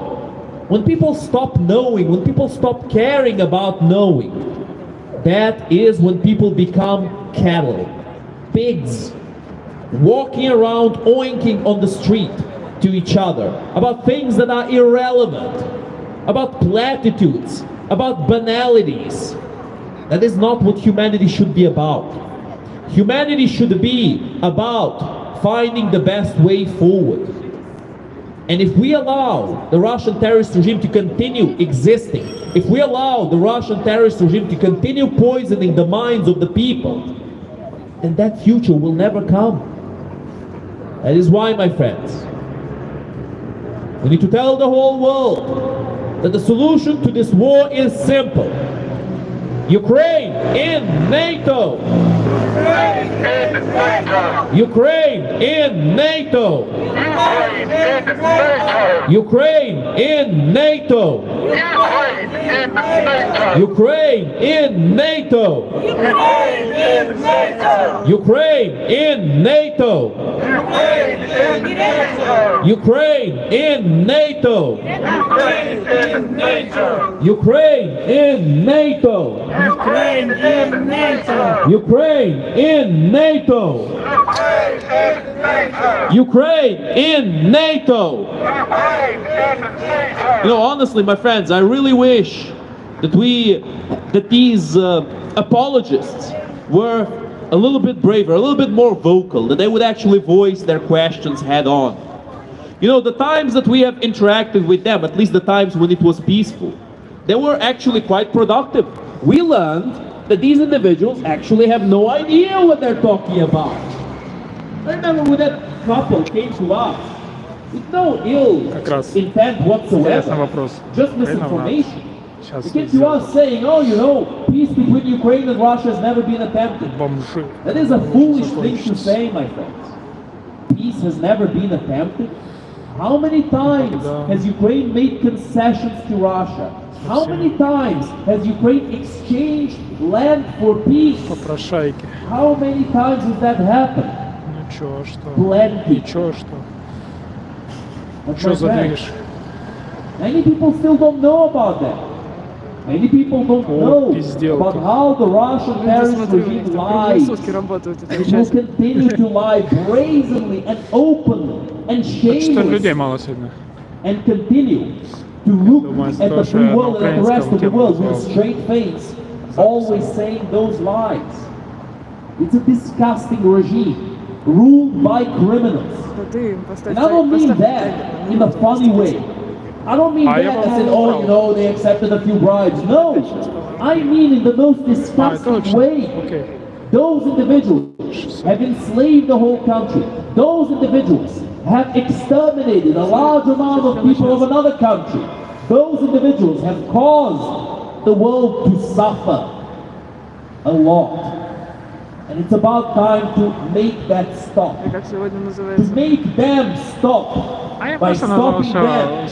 When people stop knowing, when people stop caring about knowing, that is when people become cattle, pigs, walking around oinking on the street to each other about things that are irrelevant, about platitudes, about banalities. That is not what humanity should be about. Humanity should be about finding the best way forward. And if we allow the Russian terrorist regime to continue existing, if we allow the Russian terrorist regime to continue poisoning the minds of the people, then that future will never come. That is why, my friends, we need to tell the whole world that the solution to this war is simple. Ukraine in NATO! Ukraine in NATO! Ukraine in NATO! Ukraine in NATO! Ukraine in NATO! Ukraine in NATO! Ukraine in NATO! Ukraine in NATO! Ukraine in NATO! Ukraine in NATO! You know, honestly, my friends, I really wish that these apologists were a little bit braver, a little bit more vocal, that they would actually voice their questions head on. You know, the times that we have interacted with them, at least the times when it was peaceful, they were actually quite productive. We learned that these individuals actually have no idea what they're talking about. I remember when that couple came to us with no ill intent whatsoever, just misinformation. They came to us saying, oh, you know, peace between Ukraine and Russia has never been attempted. That is a foolish thing to say, my friends. Peace has never been attempted. How many times has Ukraine made concessions to Russia? How many times has Ukraine exchanged land for peace? How many times has that happened? Plenty. Many people still don't know about that. Many people don't know about how the Russian terrorist regime lies. It will continue to lie brazenly and openly and shamelessly, and continue to look at the free world and at the rest of the world with a straight face, always saying those lies. It's a disgusting regime, ruled by criminals. And I don't mean that in a funny way. I don't mean that as in, oh, you know, they accepted a few bribes. No, I mean in the most disgusting way. Those individuals have enslaved the whole country. Those individuals have exterminated a large amount of people of another country. Those individuals have caused the world to suffer a lot. And it's about time to make that stop. To make them stop. By stopping them.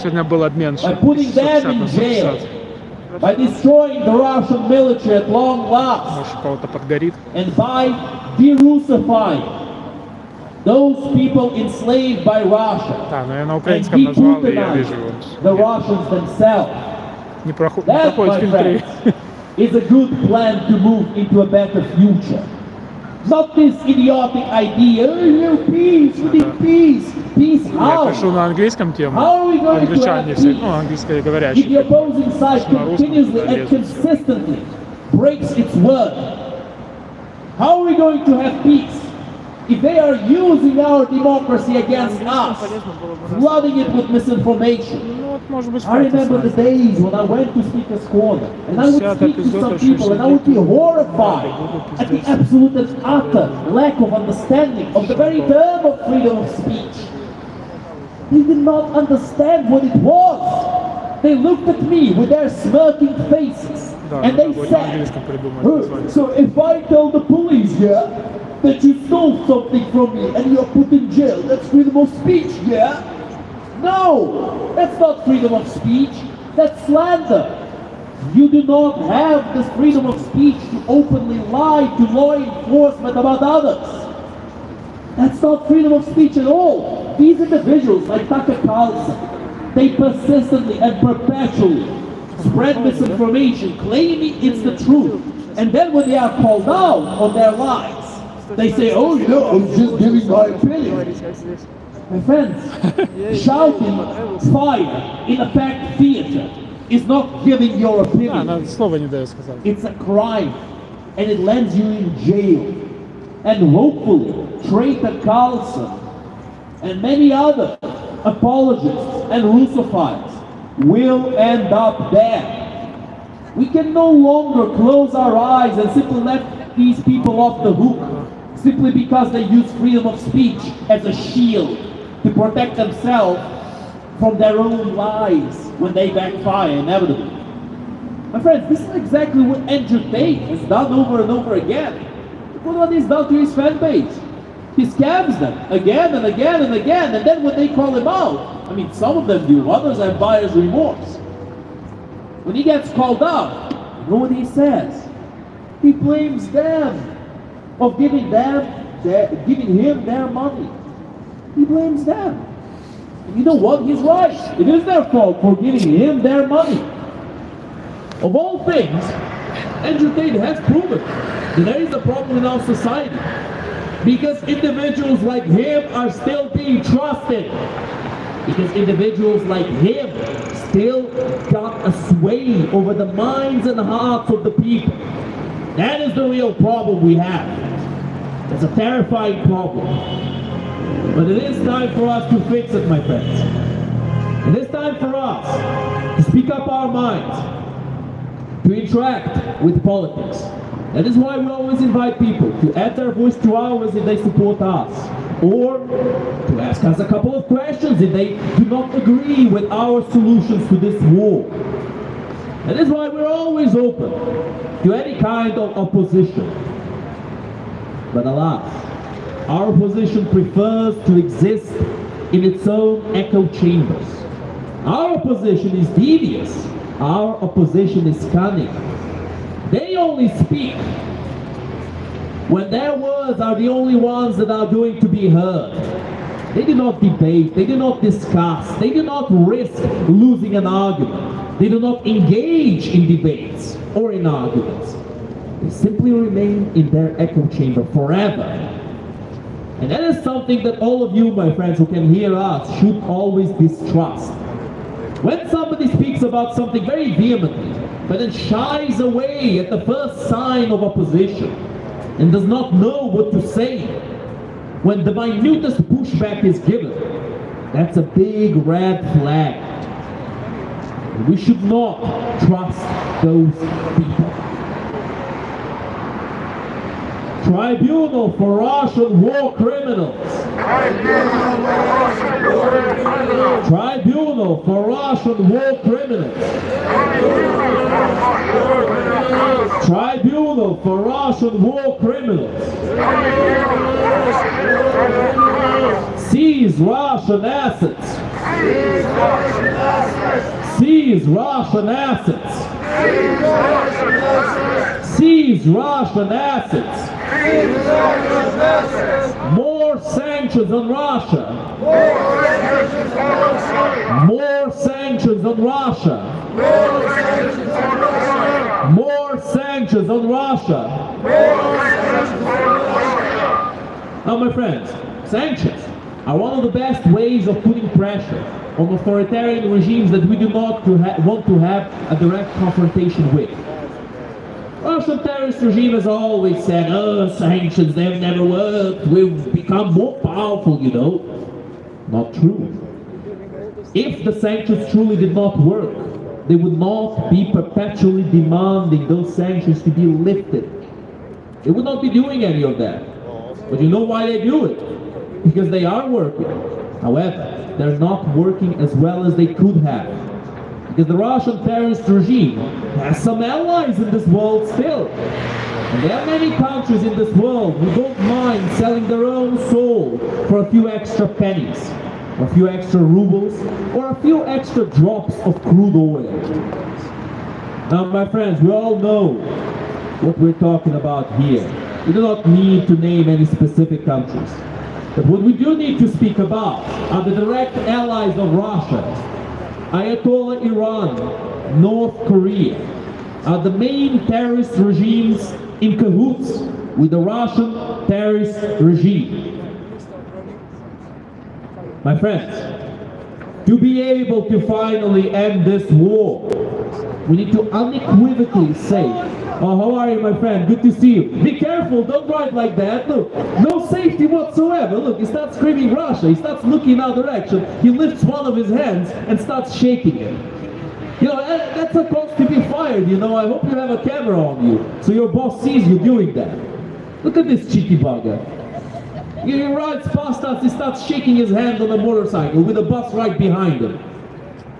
By putting them in jail. By destroying the Russian military at long last. And by de-Russifying those people enslaved by Russia. And de-Putinize the Russians themselves. That, my friends, is a good plan to move into a better future. Not this idiotic idea, oh, peace, we need peace. Peace how? How are we going to have peace if the opposing side continuously and consistently breaks its word? How are we going to have peace if they are using our democracy against us, flooding it with misinformation? I remember the days when I went to Speaker's Corner and I would speak to some people and I would be horrified at the absolute and utter lack of understanding of the very term of freedom of speech. They did not understand what it was. They looked at me with their smirking faces and they said, so if I tell the police here that you stole something from me and you're put in jail, that's freedom of speech, yeah? No, that's not freedom of speech, that's slander. You do not have this freedom of speech to openly lie to law enforcement about others. That's not freedom of speech at all. These individuals like Tucker Carlson, they persistently and perpetually spread misinformation, claiming it's the truth. And then when they are called out on their lies, they say, oh, you know, I'm just giving my opinion. My friends, shouting fire in a packed theater is not giving your opinion. It's a crime, and it lands you in jail. And hopefully, traitor Carlson and many other apologists and Russophiles will end up there. We can no longer close our eyes and simply let these people off the hook simply because they use freedom of speech as a shield to protect themselves from their own lies when they backfire inevitably. My friends, this is exactly what Andrew Tate has done over and over again. Look what he's done to his fan base. He scams them again and again and again, and then when they call him out, I mean, some of them do, others have buyer's remorse. When he gets called out, you know what he says? He blames them of giving him their money. He blames them. And you know what? He's right. It is their fault for giving him their money. Of all things, Andrew Tate has proven that there is a problem in our society because individuals like him are still being trusted. Because individuals like him still got a sway over the minds and hearts of the people. That is the real problem we have. It's a terrifying problem. But it is time for us to fix it, my friends. It is time for us to speak up our minds, to interact with politics. That is why we always invite people to add their voice to ours if they support us, or to ask us a couple of questions if they do not agree with our solutions to this war. That is why we're always open to any kind of opposition. But alas, our opposition prefers to exist in its own echo chambers. Our opposition is devious. Our opposition is cunning. They only speak when their words are the only ones that are going to be heard. They do not debate, they do not discuss, they do not risk losing an argument. They do not engage in debates or in arguments. They simply remain in their echo chamber forever. And that is something that all of you, my friends, who can hear us, should always distrust. When somebody speaks about something very vehemently, but then shies away at the first sign of opposition, and does not know what to say, when the minutest pushback is given, that's a big red flag. We should not trust those people. Tribunal for Russian war criminals. Tribunal for Russian war criminals. Tribunal for Russian war criminals. Seize Russian assets. Seize Russian assets. Seize Russian assets. More sanctions on Russia. More sanctions on Russia. More sanctions on Russia. Now, my friends, sanctions are one of the best ways of putting pressure on authoritarian regimes that we do not want to have a direct confrontation with. Russian terrorist regime has always said, oh, sanctions, they've never worked, we've become more powerful, you know. Not true. If the sanctions truly did not work, they would not be perpetually demanding those sanctions to be lifted. They would not be doing any of that. But you know why they do it? Because they are working. However, they're not working as well as they could have. Because the Russian terrorist regime has some allies in this world still. And there are many countries in this world who don't mind selling their own soul for a few extra pennies, or a few extra rubles, or a few extra drops of crude oil. Now, my friends, we all know what we're talking about here. We do not need to name any specific countries. But what we do need to speak about are the direct allies of Russia. Ayatollah Iran, North Korea, are the main terrorist regimes in cahoots with the Russian terrorist regime. My friends, to be able to finally end this war, we need to unequivocally say Oh, how are you, my friend? Good to see you. Be careful, don't ride like that. Look, no safety whatsoever. Look, he starts screaming Russia. He starts looking in our direction. He lifts one of his hands and starts shaking it. You know, that's a cause to be fired, you know. I hope you have a camera on you, so your boss sees you doing that. Look at this cheeky bugger. He rides past us, he starts shaking his hand on a motorcycle with a bus right behind him.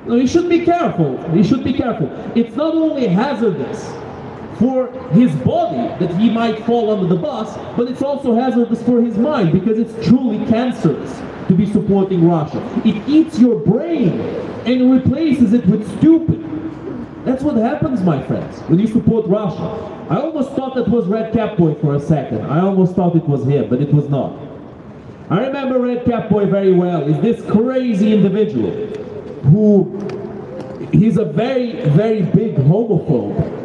No, you should be careful. You should be careful. It's not only hazardous for his body that he might fall under the bus, but it's also hazardous for his mind because it's truly cancerous to be supporting Russia. It eats your brain and replaces it with stupid. That's what happens, my friends, when you support Russia. I almost thought that was Red Cap Boy for a second. I almost thought it was him, but it was not. I remember Red Cap Boy very well. He's this crazy individual who, he's a very, very big homophobe.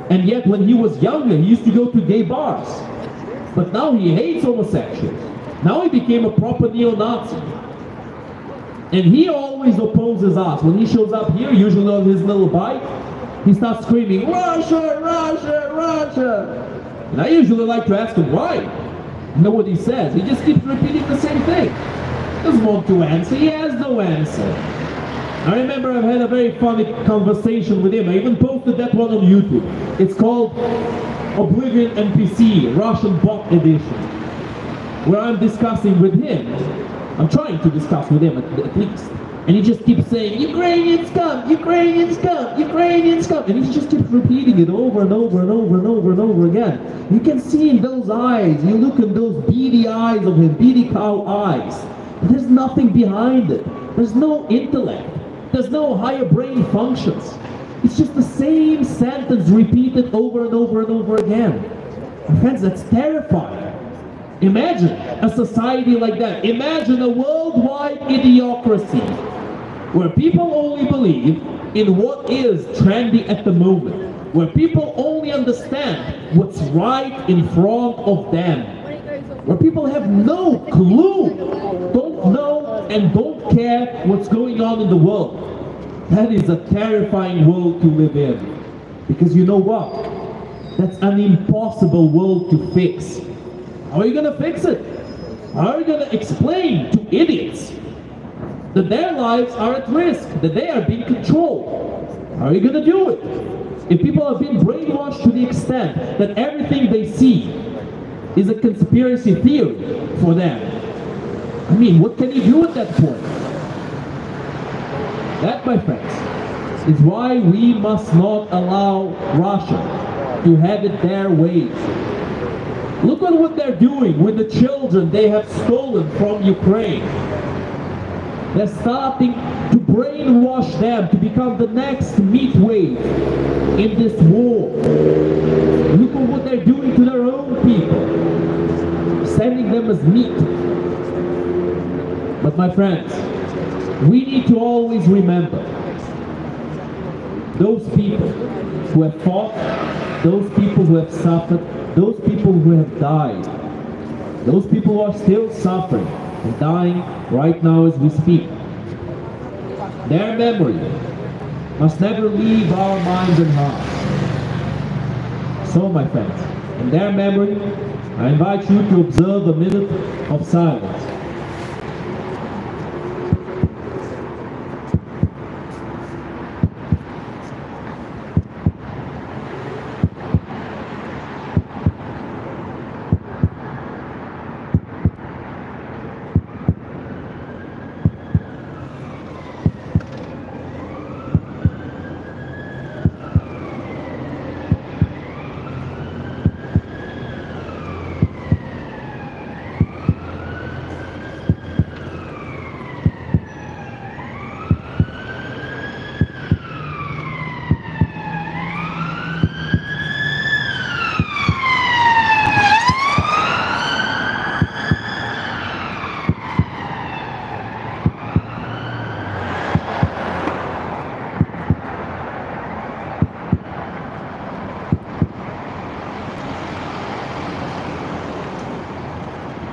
And yet when he was younger, he used to go to gay bars. But now he hates homosexuals. Now he became a proper neo-Nazi. And he always opposes us. When he shows up here, usually on his little bike, he starts screaming, Russia, Russia, Russia. And I usually like to ask him why. You know what he says? He just keeps repeating the same thing. He doesn't want to answer. He has no answer. I remember I've had a very funny conversation with him. I even posted that one on YouTube. It's called Oblivion NPC, Russian Bot Edition, where I'm discussing with him. I'm trying to discuss with him at least. And he just keeps saying, Ukrainians come, Ukrainians come, Ukrainians come. And he just keeps repeating it over and over and over and over and over again. You can see in those eyes, you look in those beady eyes of him, beady cow eyes. There's nothing behind it. There's no intellect. There's no higher brain functions. It's just the same sentence repeated over and over and over again. And friends, that's terrifying. Imagine a society like that. Imagine a worldwide idiocracy where people only believe in what is trendy at the moment, where people only understand what's right in front of them, where people have no clue, don't know and don't care what's going on in the world. That is a terrifying world to live in. Because you know what? That's an impossible world to fix. How are you going to fix it? How are you going to explain to idiots that their lives are at risk, that they are being controlled? How are you going to do it? If people have been brainwashed to the extent that everything they see is a conspiracy theory for them, I mean, what can you do at that point? That, my friends, is why we must not allow Russia to have it their way. Look at what they're doing with the children they have stolen from Ukraine. They're starting to brainwash them to become the next meat wave in this war. Look at what they're doing to their own people, sending them as meat. But my friends, we need to always remember those people who have fought, those people who have suffered, those people who have died, those people who are still suffering and dying right now as we speak. Their memory must never leave our minds and hearts. So, my friends, in their memory, I invite you to observe a minute of silence.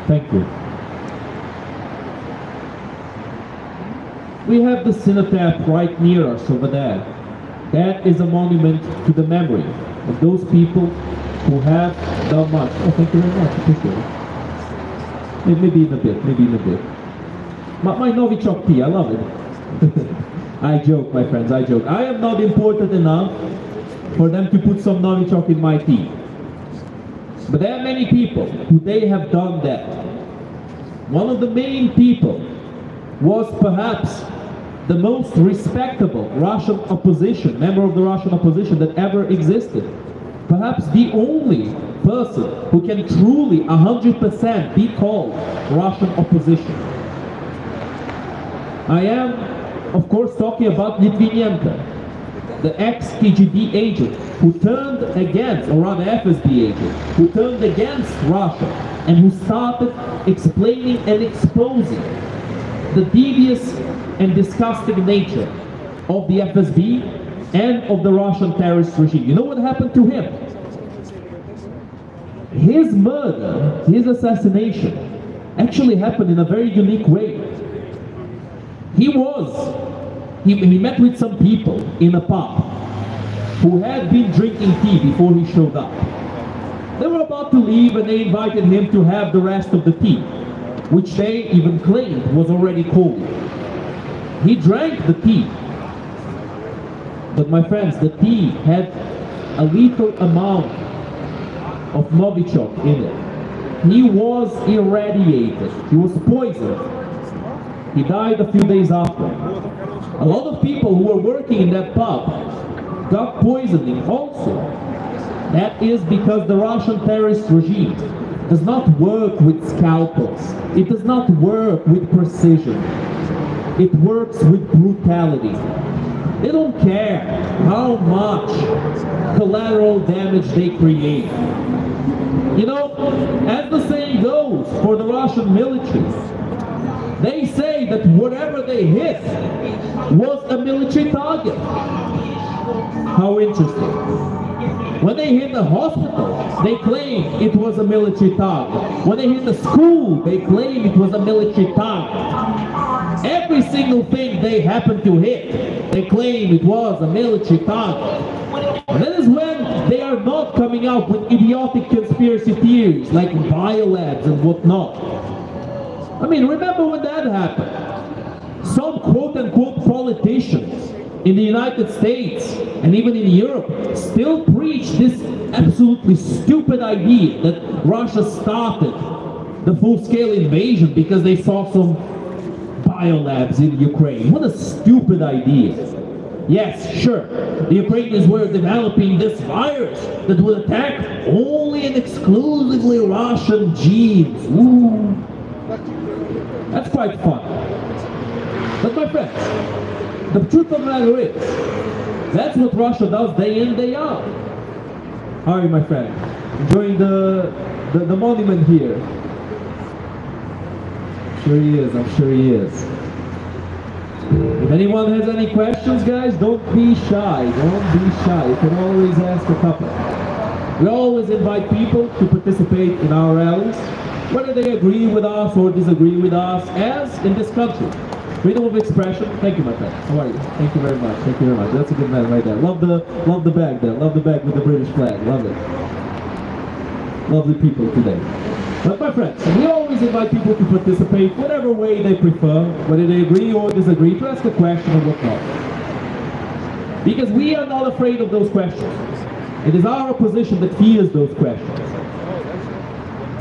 Thank you. We have the cenotaph right near us over there. That is a monument to the memory of those people who have done much. Oh, thank you very much. Appreciate it. Maybe in a bit, maybe in a bit. My Novichok tea, I love it. I joke, my friends, I joke. I am not important enough for them to put some Novichok in my tea. But there are many people who they have done that. One of the main people was perhaps the most respectable Russian opposition, member of the Russian opposition that ever existed. Perhaps the only person who can truly 100% be called Russian opposition. I am, of course, talking about Litvinenko, the ex-KGB agent who turned against, or rather FSB agent, who turned against Russia and who started explaining and exposing the devious and disgusting nature of the FSB and of the Russian terrorist regime. You know what happened to him? His murder, his assassination, actually happened in a very unique way. He met with some people in a pub who had been drinking tea before he showed up. They were about to leave and they invited him to have the rest of the tea, which they even claimed was already cold. He drank the tea, but my friends, the tea had a little amount of Novichok in it. He was irradiated, he was poisoned. He died a few days after. A lot of people who were working in that pub got poisoning also. That is because the Russian terrorist regime does not work with scalpels. It does not work with precision. It works with brutality. They don't care how much collateral damage they create. You know, as the saying goes for the Russian military, they say that whatever they hit was a military target. How interesting. When they hit a hospital, they claim it was a military target. When they hit a school, they claim it was a military target. Every single thing they happen to hit, they claim it was a military target. And that is when they are not coming out with idiotic conspiracy theories like biolabs and whatnot. I mean, remember when that happened? Some quote-unquote politicians in the United States and even in Europe still preach this absolutely stupid idea that Russia started the full-scale invasion because they saw some biolabs in Ukraine. What a stupid idea. Yes, sure, the Ukrainians were developing this virus that would attack only and exclusively Russian genes. Ooh. That's quite fun. But my friends, the truth of the matter is, that's what Russia does day in, day out. How are you, my friend? Enjoying the monument here? Sure he is, I'm sure he is. If anyone has any questions, guys, don't be shy. Don't be shy. You can always ask a couple. We always invite people to participate in our rallies, whether they agree with us or disagree with us, as in this country. Freedom of expression. Thank you, my friend. How are you? Thank you very much. Thank you very much. That's a good man right there. Love the bag there. Love the bag with the British flag. Love it. Lovely people today. But my friends, we always invite people to participate whatever way they prefer, whether they agree or disagree, to ask a question or whatnot. Because we are not afraid of those questions. It is our opposition that fears those questions.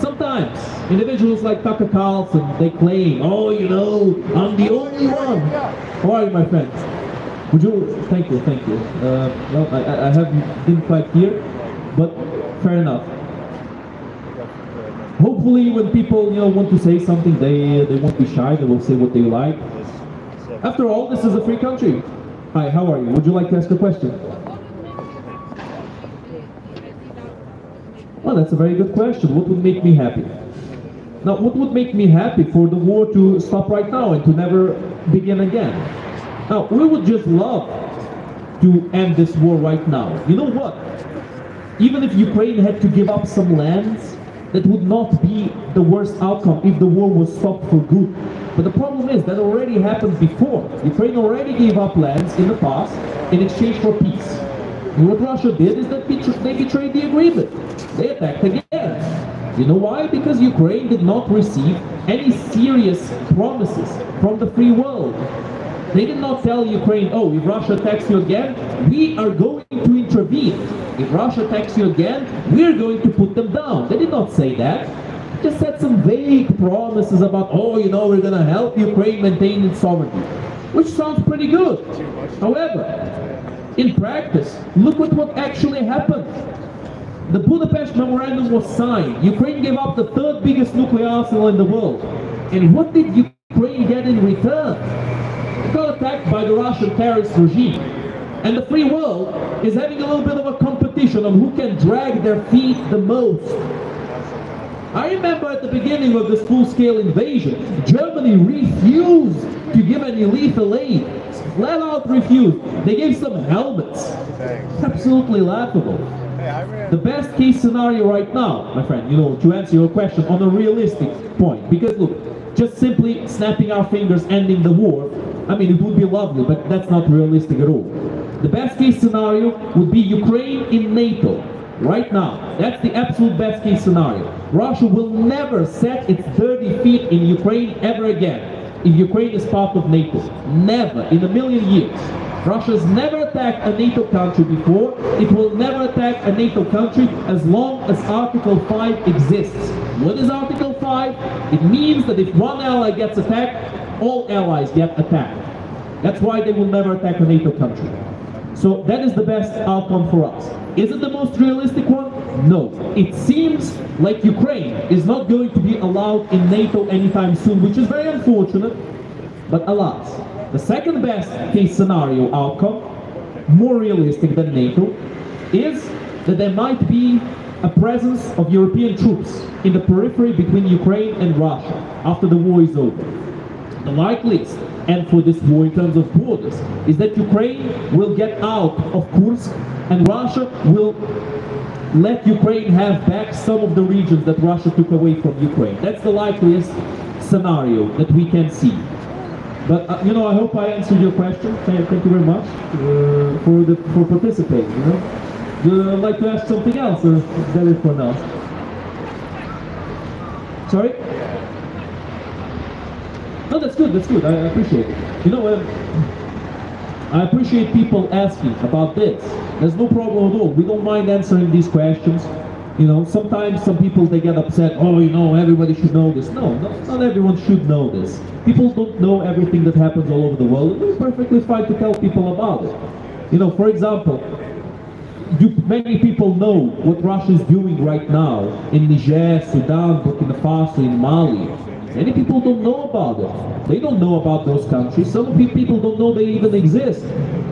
Sometimes, individuals like Tucker Carlson, they claim, oh, you know, I'm the only one. How are you, my friends? Would you, thank you. Well, I didn't quite hear, but fair enough. Hopefully when people, you know, want to say something, they won't be shy, they will say what they like. After all, this is a free country. Hi, how are you? Would you like to ask a question? Well, that's a very good question. What would make me happy? Now, what would make me happy for the war to stop right now and to never begin again? Now, we would just love to end this war right now. You know what? Even if Ukraine had to give up some lands, that would not be the worst outcome if the war was stopped for good. But the problem is that already happened before. Ukraine already gave up lands in the past, in exchange for peace. And what Russia did is that they betrayed the agreement. They attacked again. You know why? Because Ukraine did not receive any serious promises from the free world. They did not tell Ukraine, oh, if Russia attacks you again, we are going to intervene. If Russia attacks you again, we're going to put them down. They did not say that. They just said some vague promises about, oh, you know, we're going to help Ukraine maintain its sovereignty, which sounds pretty good. However, in practice, look at what actually happened. The Budapest Memorandum was signed. Ukraine gave up the third biggest nuclear arsenal in the world. And what did Ukraine get in return? It got attacked by the Russian terrorist regime. And the free world is having a little bit of a competition on who can drag their feet the most. I remember at the beginning of this full-scale invasion, Germany refused to give any lethal aid. Flat out refused. They gave some helmets. Absolutely laughable. The best case scenario right now, my friend, you know, to answer your question on a realistic point, because look, just simply snapping our fingers, ending the war, I mean, it would be lovely, but that's not realistic at all. The best case scenario would be Ukraine in NATO, right now. That's the absolute best case scenario. Russia will never set its dirty feet in Ukraine ever again if Ukraine is part of NATO. Never, in a million years. Russia has never attacked a NATO country before. It will never attack a NATO country as long as Article 5 exists. What is Article 5? It means that if one ally gets attacked, all allies get attacked. That's why they will never attack a NATO country. So that is the best outcome for us. Is it the most realistic one? No. It seems like Ukraine is not going to be allowed in NATO anytime soon, which is very unfortunate, but alas. The second best case scenario outcome, more realistic than NATO, is that there might be a presence of European troops in the periphery between Ukraine and Russia after the war is over. The likeliest end for this war in terms of borders is that Ukraine will get out of Kursk and Russia will let Ukraine have back some of the regions that Russia took away from Ukraine. That's the likeliest scenario that we can see. But you know, I hope I answered your question. Thank you very much for participating. You know, would you like to ask something else, or is that it for now? Sorry? No, that's good. That's good. I appreciate it. You know, I appreciate people asking about this. There's no problem at all. We don't mind answering these questions. You know, sometimes some people, they get upset, oh, you know, everybody should know this. No, not everyone should know this. People don't know everything that happens all over the world, and it's perfectly fine to tell people about it. You know, for example, many people know what Russia is doing right now in Niger, Sudan, Burkina Faso, in Mali. Many people don't know about it. They don't know about those countries. Some people don't know they even exist.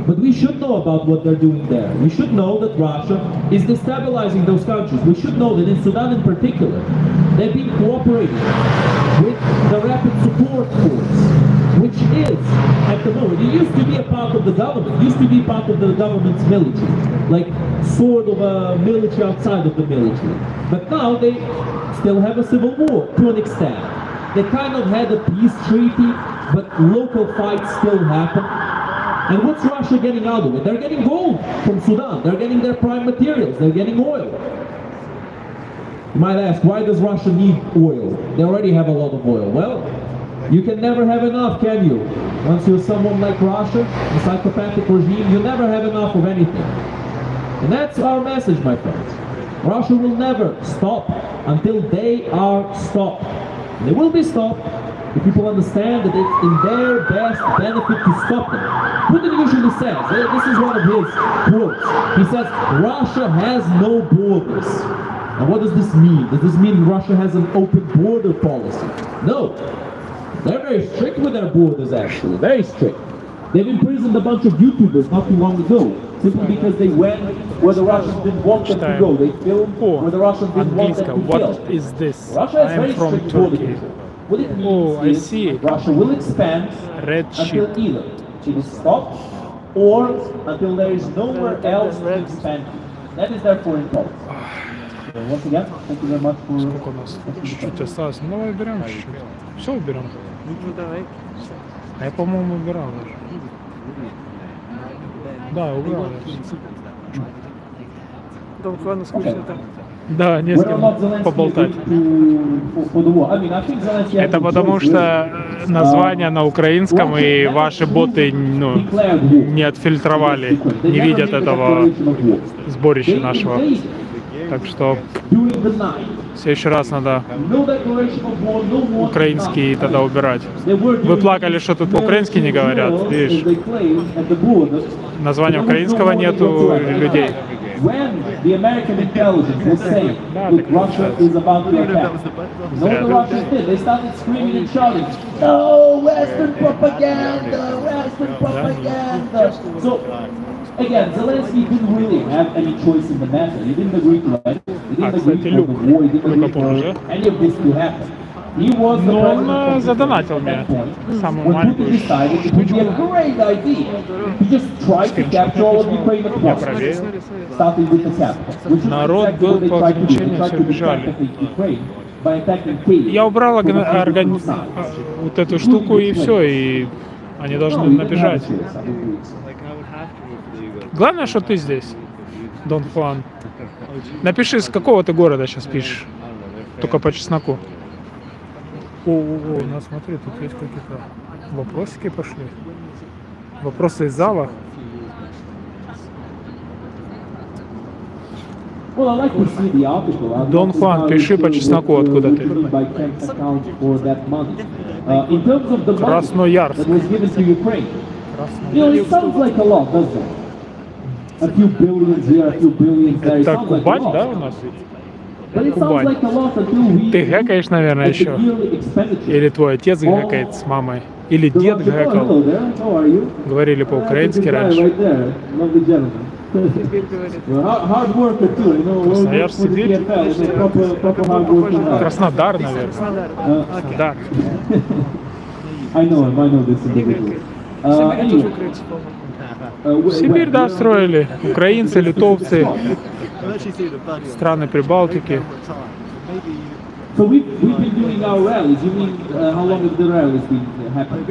But we should know about what they're doing there. We should know that Russia is destabilizing those countries. We should know that in Sudan in particular, they've been cooperating with the Rapid Support Force, which is, at the moment, it used to be a part of the government, used to be part of the government's military, like sort of a military outside of the military. But now they still have a civil war to an extent. They kind of had a peace treaty, but local fights still happen. And what's Russia getting out of it? They're getting gold from Sudan. They're getting their prime materials. They're getting oil. You might ask, why does Russia need oil? They already have a lot of oil. Well, you can never have enough, can you? Once you're someone like Russia, a psychopathic regime, you never have enough of anything. And that's our message, my friends. Russia will never stop until they are stopped. They will be stopped if people understand that it's in their best benefit to stop them. Putin usually says, this is one of his quotes, he says, Russia has no borders. And what does this mean? Does this mean Russia has an open border policy? No. They're very strict with their borders, actually, very strict. They've imprisoned a bunch of YouTubers not too long ago, simply because they went where the Russians didn't want them to go. They filmed where the Russians didn't want them to film. What is this? Russia has I am very from strict border Turkey. control. What it means is I see. Russia will expand Red until sheep. either it is stopped or until there is nowhere else to expand to. That is their foreign policy. So once again, thank you very much for... Сколько у нас? Чуть-чуть осталось. Ну, давай уберем чуть-чуть. Все уберем. Ну давай. А я, по-моему, убирал даже. Да, убрал. Дон Хуану скучно там. Да, не с кем поболтать. Это потому что название на украинском, и ваши боты не отфильтровали, не видят этого сборища нашего. Так что в следующий раз надо украинский тогда убирать. Вы плакали, что тут по-украински не говорят, видишь? Названия украинского нету людей. When the American intelligence was saying, look, Russia is about to attack, you know what the Russians did? They started screaming and shouting, no, Western propaganda, Western propaganda. So, again, Zelensky didn't really have any choice in the matter. He didn't agree to it. He didn't agree to the war. He didn't agree for any of this to happen. He was the Но он задонатил мне самую маленькую штучку. Народ был по отключению, все бежали. Я убрал вот эту штуку и все, и они должны набежать. Главное, что ты здесь, Дон Хуан. Напиши, с какого ты города сейчас пишешь, только по чесноку. О, ну смотри, тут есть какие-то вопросики пошли. Вопросы из зала. Дон Хуан, пиши по чесноку, откуда ты. Красноярск. Это Кубань, да, у нас? Кубань. Ты гэкаешь, наверное, еще? Или твой отец гэкает с мамой? Или дед гэкал? Говорили по-украински раньше. Красноярск, Сибирь? Краснодар, наверное. Краснодар. Сибирь, да, строили. Украинцы, литовцы. Страны Прибалтики. So we've been doing our rallies. You mean how long have the rallies been happening?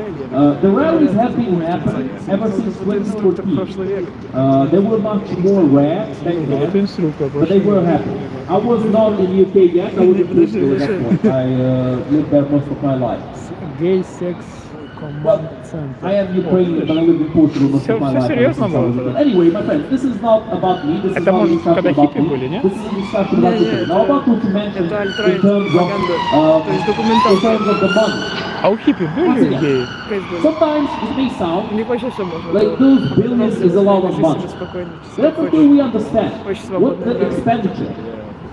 The rallies have been happening ever since 2014. They were much more rare back then, but they were happening. I was not in UK yet. I was in Portugal at that point. I lived there most of my life. Gay sex. Well, I am Ukrainian, but I lived in Portugal most of my life. Anyway, my friends, this is not about me. This is not a discussion about me. This is a discussion about Ukraine. Now, about what you mentioned in terms of the money. А у хиппи были геи? Sometimes it may sound like those billions is a lot of money. That's until we understand what the expenditure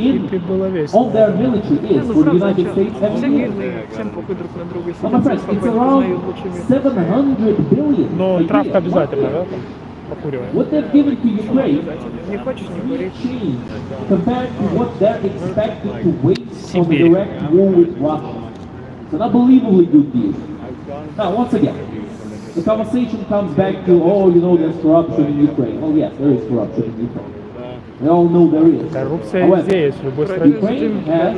on their military is for the United States every year. Now, my friends, it's around 700 billion. Но травка обязательно, да? Покуриваем. What they've given to Ukraine is change compared to what they're expected to waste on the direct war with Russia. It's an unbelievably good deal. Now, once again, the conversation comes back to, oh, you know, there's corruption in Ukraine. Oh, yes, there is corruption in Ukraine. We all know there is. Коррупция везде есть, в любой стране. Ukraine has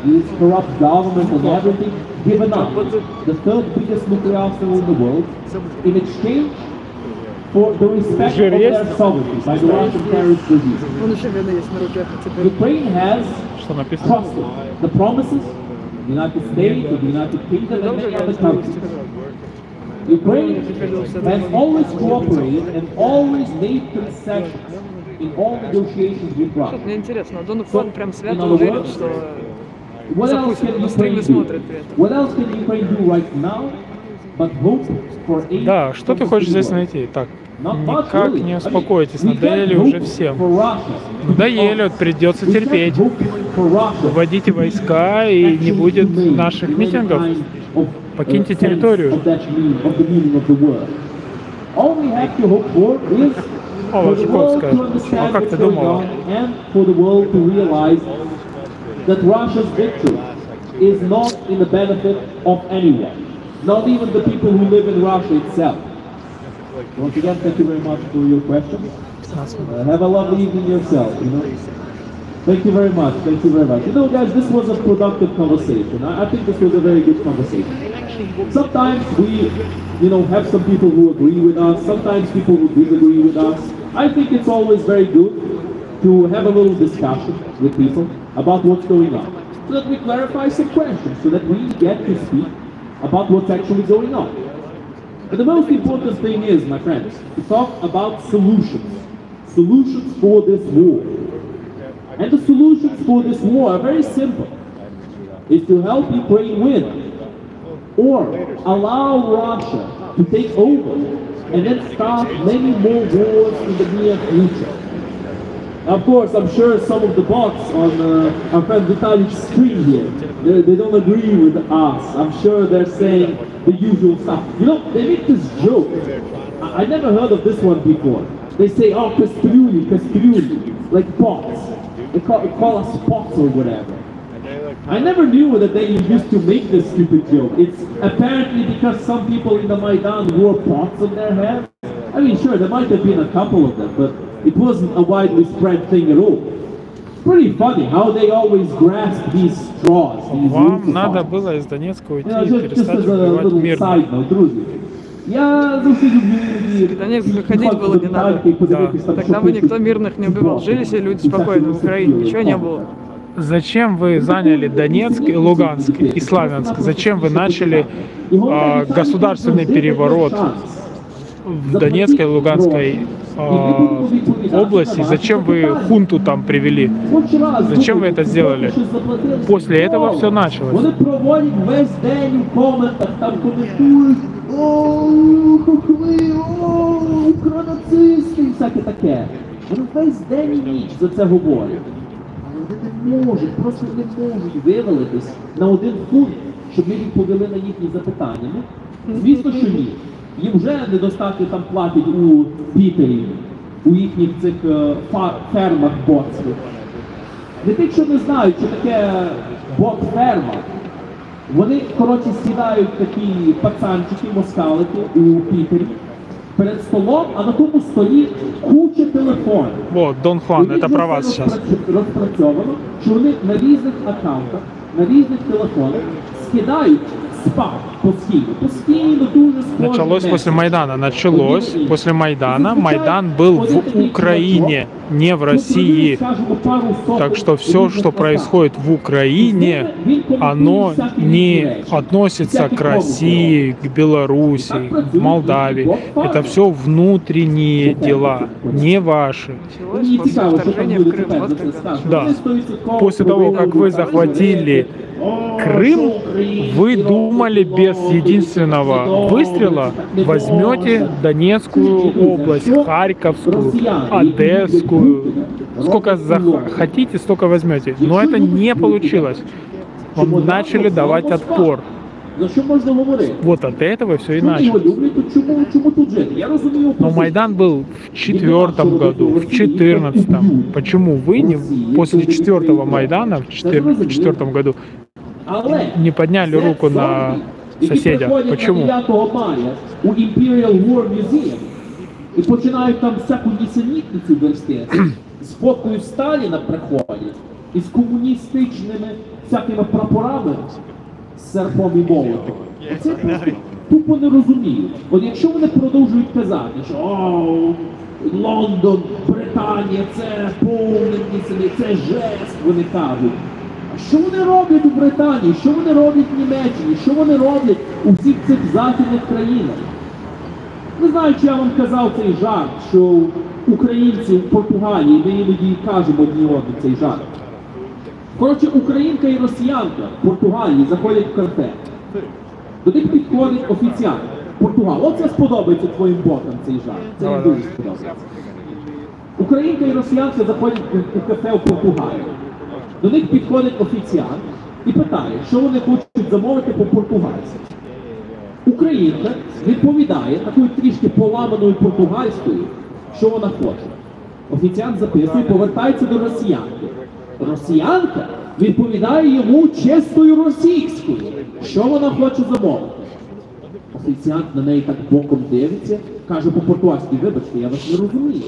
this corrupt government and everything given up the third biggest nuclear arsenal in the world in exchange for the respect of their sovereignty by the Russian terrorist regime. Ukraine has trusted the promises of the United States, of the United Kingdom, and many other countries. Ukraine has always cooperated and always made concessions in all negotiations with Russia. Мне интересно, Дон Хуан прям свято уверен, что Путин стримы смотрит при этом. What else can Ukraine do right now but hope for aid? Да, что ты хочешь здесь найти? Так, никак не успокойтесь, надоели уже всем. Надоели, вот придется терпеть. Вводите войска, и не будет наших митингов. Покиньте территорию. О, Лужковская. А как ты думала? That Russia's victory is not in the benefit of anyone, not even the people who live in Russia itself. Once again, thank you very much for your questions. Have a lovely evening yourself. You know. Thank you very much. Thank you very much. You know, guys, this was a productive conversation. I think this was a very good conversation. Sometimes we, have some people who agree with us. Sometimes people who disagree with us. I think it's always very good to have a little discussion with people about what's going on, so that we clarify some questions, so that we get to speak about what's actually going on. And the most important thing is, my friends, to talk about solutions for this war. And the solutions for this war are very simple. Is to help Ukraine win, or allow Russia to take over and then start many more wars in the near future. Of course, I'm sure some of the bots on our friend Vitalik's screen here, they don't agree with us. I'm sure they're saying the usual stuff. They make this joke. I never heard of this one before. They say, oh, kastruli, like bots. They call us bots or whatever. I never knew that they used to make this stupid joke. It's apparently because some people in the Maidan wore pots on their heads. I mean, sure, there might have been a couple of them, but it wasn't a widely spread thing at all. It's pretty funny how they always grasp these straws. Вам надо было из Донецка уйти и перестать убивать мирных. Я завжди люблю... Донецк выходить было не надо. Да. Тогда бы никто мирных не убивал. Жили себе люди спокойно в Украине, ничего не было. Зачем вы заняли Донецк, Луганск и Славянск? Зачем вы начали государственный переворот в Донецкой и Луганской области? Зачем вы хунту там привели? Зачем вы это сделали? После этого все началось. Вони проводять весь день в коментах, там коментують, хохли, укронацисти і всяке таке. Вони весь день і ніч за це говорять. Але вони не можуть, просто не можуть вивалитись на один пункт, щоб ми відповіли на їхні запитання. Звісно, що ні. Їм вже недостатньо там платять у Пітері, у їхніх цих фермах ботських. Не тих, що не знають, що таке бот-ферма. Вони, сідають такі пацанчики, москалики у Пітері перед столом, а на тому столі куча телефонів. О, Дон Хуан, це про вас зараз. Розпрацьовано, що вони на різних аккаунтах, на різних телефонах скидають спам постійно, дуже схожі. Началось после Майдана. После Майдана. Майдан был в Украине, не в России. Так что все, что происходит в Украине, оно не относится к России, к Беларуси, к Молдавии. Это все внутренние дела, не ваши. Да. После того, как вы захватили Крым, вы думали, без единственного выстрела возьмете Донецкую область, Харьковскую, Одесскую. Сколько хотите, столько возьмете. Но это не получилось. Вам начали давать отпор. Вот от этого все и началось. Но Майдан был в 2004 году, в 2014. Почему вы не после 4-го Майдана в 2004 году не подняли руку на соседя? Почему? І починають там всяку нісенітницю версти з фоткою Сталіна приходять, і з комуністичними всякими прапорами з серпом і молотом. Оце просто тупо не розуміють. От якщо вони продовжують казати, що Лондон, Британія, це повне нісені, це жест, вони кажуть. А що вони роблять у Британії, що вони роблять в Німеччині, що вони роблять у всіх цих західних країнах? Не знаю, чи я вам казав цей жарт, що українці в Португалії, ми іноді кажемо одні одні цей жарт. Коротше, українка і росіянка в Португалії заходять в кафе. До них підходить офіціант. Португал. Оце сподобається твоїм ботам цей жарт. Це їм дуже сподобається. Українка і росіянка заходять в кафе в Португалії. До них підходить офіціант і питає, що вони хочуть замовити по-португальськи. Українка відповідає такою трішки поламаною португальською, що вона хоче. Офіціант записує, повертається до росіянки. Росіянка відповідає йому чистою російською, що вона хоче замовити. Офіціант на неї так боком дивиться, каже по-португальськи, вибачте, я вас не розумію.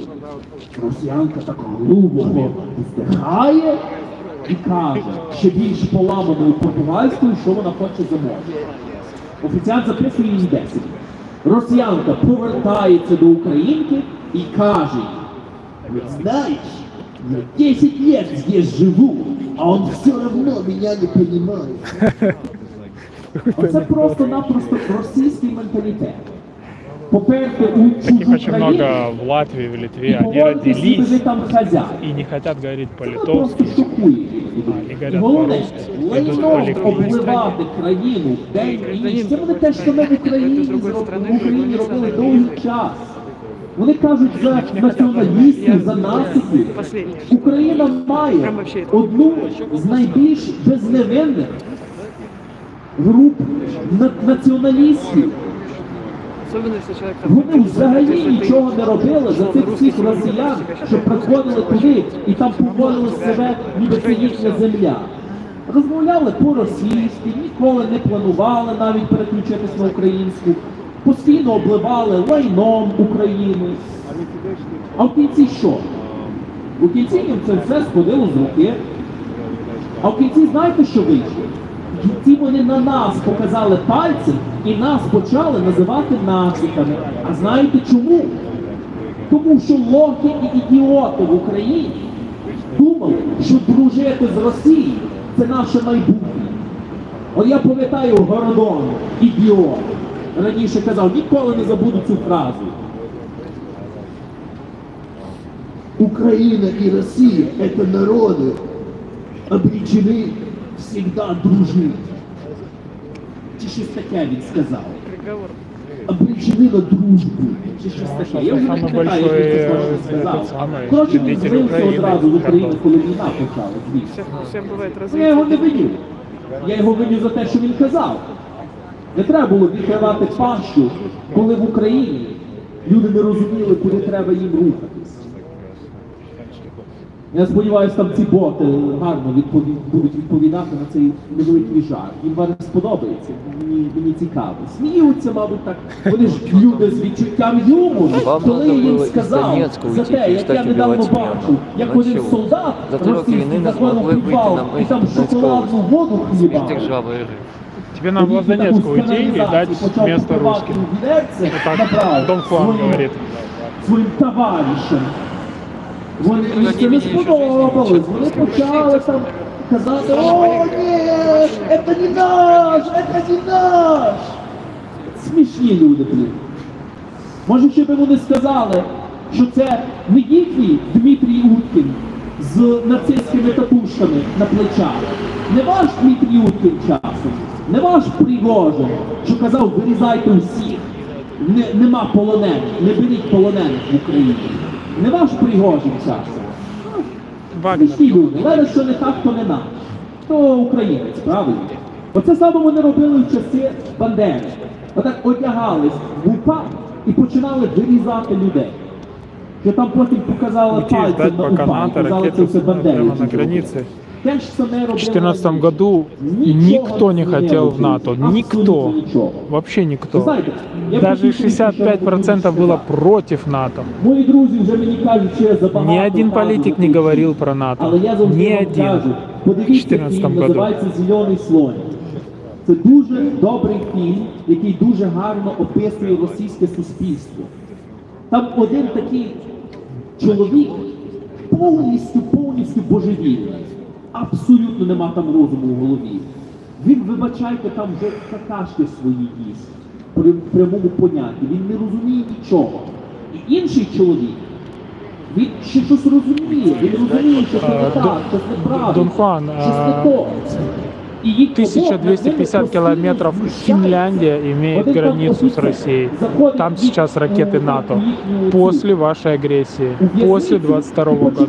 Росіянка так глибоко вздихає і каже, ще більш поламаною португальською, що вона хоче замовити. Офіціант записує їй 10. Росіянка повертається до українки і каже, ви знаєш, я 10 лет здесь живу, а он все равно меня не понимает. Оце просто-напросто російський менталітет. Поперти у Таких чужу очень країну много в Латвии, в Литве. і Они поводитись, ніби ви родились там хазяїн. и не хотят говорить Це мене по-литовски. просто шокує. І говорять Головне, по-русски, йдуть по лайно ліквідній обливати країну день і ніч. Це вони те, що ми в Україні робили довгий час. Вони кажуть за націоналістів, за насипів. Україна має одну з найбільш безневинних груп націоналістів. Особенно если человек там... Вони взагалі нічого не робили за цих всіх росіян, що приходили туди і там поводили себе, ніби це їхня земля. Розмовляли по-російськи, ніколи не планували навіть переключитись на українську, постійно обливали лайном України. А в кінці що? У кінці їм це все сходило з руки. А в кінці знаєте, що вийшло? В кінці вони на нас показали пальцем і нас почали називати нациками. А знаєте чому? Тому що лохи і ідіоти в Україні думали, що дружити з Росією – це наше майбутнє. От я пам'ятаю Городон, ідіот, раніше казав, ніколи не забуду цю фразу. Украина и Россия – это народы, обречены всегда дружить. Чи щось таке він сказав? Приговор. Обречены на дружбу. Чи щось таке? Я вже не Самый пам'ятаю, як він це точно большой сказав. самый Коротше, він любитель злився Украины. одразу в Україну, коли війна почала, звісно. Всем бывает Ну, я його не развитие. виню. Я його виню за те, що він казав. Не треба було відкривати пащу, коли в Україні люди не розуміли, куди треба їм рухатись. Я сподіваюся, там ці боти гарно будуть відповідати на цей невеликий жарт. Їм вам сподобається, мені цікаво. Сміються, мабуть, так. Вони ж люди з відчуттям юмору, Вам коли надо я їм було із сказав Донецька за уйти те, і як я стати недавно вбивати бачив, як Ну один чого? солдат За 3 роки російський війни не заходив змогли в вийти підвал на і там Донецьку шоколадну воду з хлібав. державою жив. Тебе надо было в Донецк уйти и дать место русским. Вот так Дон Хуан говорит. Своїм товаришам. Вони їм це не сподобалось. Вони почали там казати, о, ні, це не наш, це не наш. Смішні люди, блін. Може, ще б вони сказали, що це не їхній Дмитрій Уткін з нацистськими татушками на плечах. Не ваш Дмитрій Уткін часом, не ваш Пригожин, що казав, вирізайте усіх. Нема полонених, не беріть полонених в Україні. Не ваш Пригожин часом. Смішні люди, але що не так, то не наш. То українець, правильно? Оце саме вони робили в часи Бандери. Отак одягались в УПА і починали вирізати людей. Що там потім показали Уйти и пальцем ждать, на пока УПА, НАТО казали, це ракеты все Бандери. прямо на границе. Те ж саме робили В 2014 раніше. году Нічого никто не хотел в змінилося. НАТО. Абсолютно Никто. нічого. Вообще Ви никто. знаєте, я Даже хотів ще 65% было против НАТО. Мої друзі вже мені кажуть, що я забагато Ни один кажу политик за не цей говорил світ. про НАТО. Але я завжди Ни вам один. кажу, В подивіться 2014 фільм, году. називається «Зелений слон». Це дуже добрий фільм, який дуже гарно описує російське суспільство. Там один такий чоловік повністю божевільний. Абсолютно нема там розуму в голові. Він, вибачайте, там вже какашки свої їсть. При прямому понятті. Він не розуміє нічого. І інший чоловік, він ще щось розуміє. Він розуміє, що це не так, щось неправильно, Дон Хуан, щось не то. І їх 1250 километров Финляндия имеет границу с Россией. Там сейчас ракеты НАТО. После вашей агрессии, после 22 года.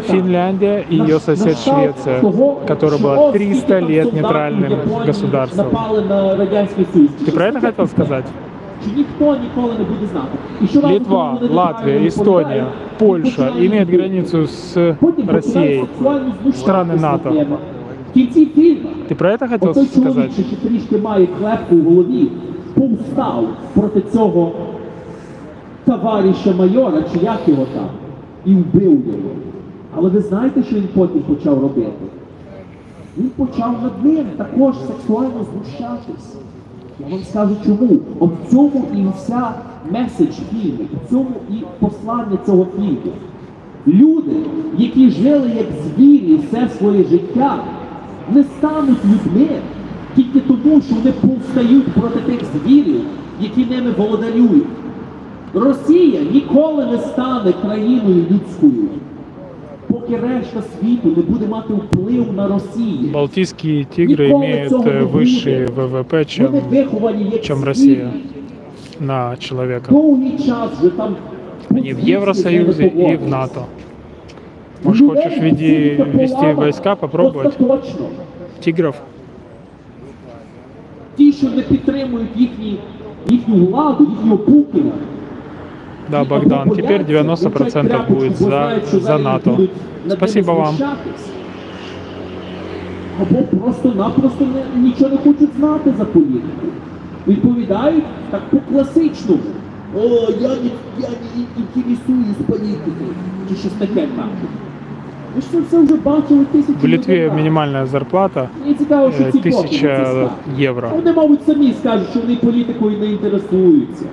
Финляндия и ее сосед Швеция, которая была 300 лет нейтральным государством. Ты про это хотел сказать? Ніхто ніколи не буде знати. І щоразу, коли Литва, вони Латвия, неправильно Эстония, відповідають, Польша починають имеют бити. границу с Потім Россией. починають сексуально знущатися Страны НАТО. над ними. В кінці фільму Ты про это хотел отой чоловік, сказать? що трішки має клепку в голові, повстав проти цього товариша майора, чи як його там, і вбив його. Але ви знаєте, що він потім почав робити? Він почав над ним також сексуально знущатись. Я вам скажу чому. От в цьому і вся меседж фільму, в цьому і послання цього фільму. Люди, які жили як звірі все своє життя, не стануть людьми тільки тому, що вони повстають проти тих звірів, які ними володарюють. Росія ніколи не стане країною людською, поки решта світу не буде мати вплив на Росію. Балтийские тигры имеют высший ВВП, чем Россия на человека. Довгий час вже там Они в Евросоюзе и в НАТО. Может, хочешь ввести войска, попробовать? Точно. Тигров? Ті, що не підтримують їхню владу, їхнього Путіна. Да, Богдан, теперь 90% будет за НАТО. Спасибо вам. Або просто-напросто нічого не хочуть знати за політику. Відповідають так по-класичному. О, я не інтересуюсь політикою. Чи щось таке кажуть. Ви ж це вже бачили тисячі. В Литве минимальная зарплата 1000 евро. Вони, мабуть, самі скажуть, що вони політикою не інтересуються.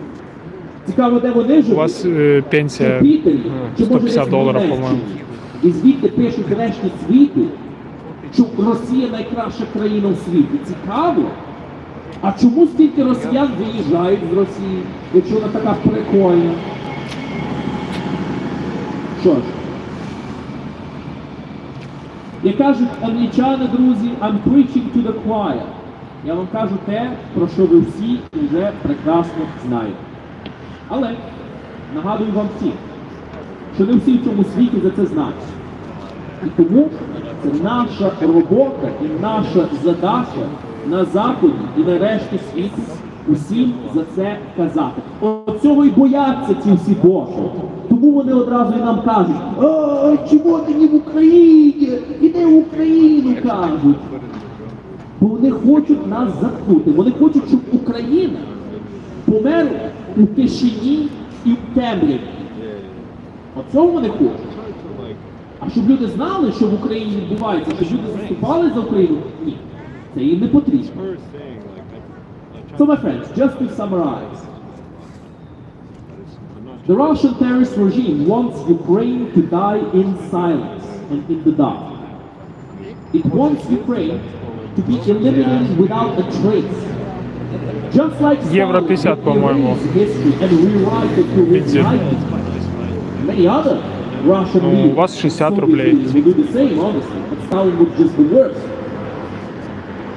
Цікаво, де вони живуть. У вас пенсия Чи в Пітері, чи, може, $150, десь в Німеччині. по-моєму. І звідти пишуть решті світу, що Росія найкраща країна у світі. Цікаво. А чому стільки росіян виїжджають з Росії, якщо вона така прикольна? Що ж? Як кажуть англічани, друзі, I'm preaching to the choir. Я вам кажу те, про що ви всі вже прекрасно знаєте. Але нагадую вам всім, що не всі в цьому світі за це знають. І тому це наша робота і наша задача на Заході і на решті світу усім за це казати. От цього і бояться ці всі Божі. Тому вони одразу і нам кажуть, а чому ти не в Україні? Іди в Україну, кажуть. Бо вони хочуть нас заткнути. Вони хочуть, щоб Україна померла у тишині і в темряві. Оцього вони хочуть. А щоб люди знали, що в Україні відбувається, щоб люди заступали за Україну, ні. Це їм не потрібно. So, my friends, just to summarize, the Russian terrorist regime wants Ukraine to die in silence and in the dark. It wants Ukraine to be eliminated without a trace. Just like Евро 50, по-моему. history and rewrite it to Бензин. many other Russian Ну, leaders. у вас 60 Soviet рублей. leaders will do the same, honestly, but Stalin was just the worst.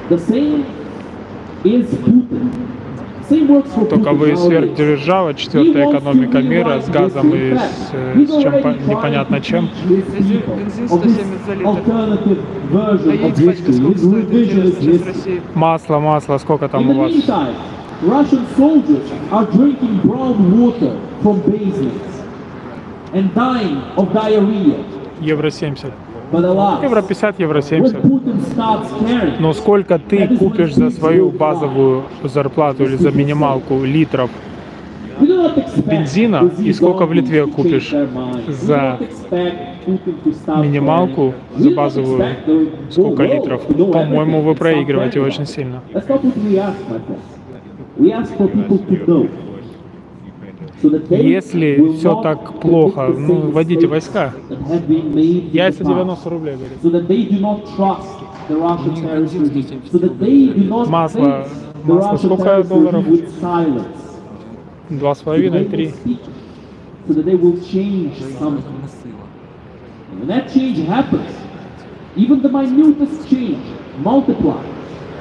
The same is Putin. Same works for Только Putin вы nowadays. сверхдержава, четвертая экономика мира с газом и с чем непонятно чем. Бензин 170 за литр. А яиц пачка сколько стоит через Россию? Масло, сколько там In у the вас? meantime, Russian soldiers are drinking brown water from basements and dying of diarrhea. Евро 70. But alas, Евро 50, евро when 70. Putin starts caring, Но сколько ты купишь за свою базовую зарплату или за минималку литров we do not expect бензина the и сколько в zombies Литве to купишь change their minds. We за do not expect Putin to start минималку, caring. We за do not базовую, expect the сколько whole world литров? to know По-моему, everything вы and start проигрываете caring. очень сильно. That's not what we ask, my friends. We ask for people to know. So that they Если will все not так плохо, commit the ну, same вводите mistakes войска. that have been made in the Яйца past. 90 рублей, говорит. So that they do not trust the Russian terrorist regime. So that they do not Масло- face the масло Russian сколько terrorist долларов? regime with silence. 2,5, 3. So that they will change something. And when that change happens, even the minutest change multiplied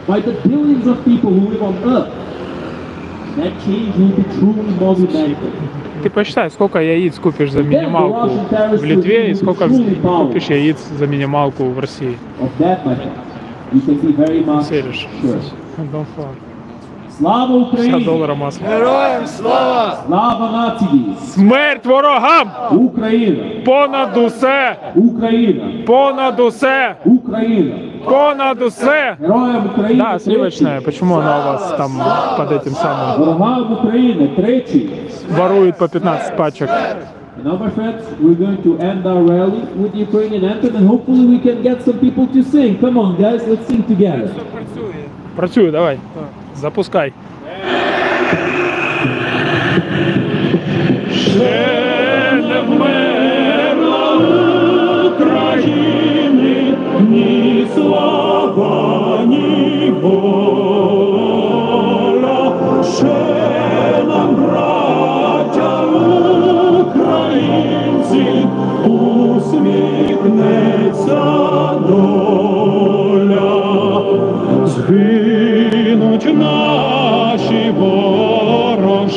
by the billions of people who live on Earth, that change will be truly monumental. Ты посчитай, сколько яиц купишь за минималку в Литве и сколько купишь яиц за минималку в России. Of that, my friend, you can be very much Серишь. sure. Don't fuck. Слава 50 Україні! долларов масла. Героям слава! Слава нації! Смерть ворогам! Україна! Понад усе! Україна! Понад усе! Україна! Понад усе! Героям України! Да, сливочная. Почему она у вас там под этим самым? Ворогам України тричі! воруют по 15 пачек. And now, my friends, we're going to end our rally with the Ukrainian anthem, and hopefully we can get some people to sing. Come on, guys, let's sing together. Працюю, давай. Запускай. Ще не вмерла України ні слава, ні воля. Ще нам, браття українці, усміхнеться доля. Згинуть наші вороженьки,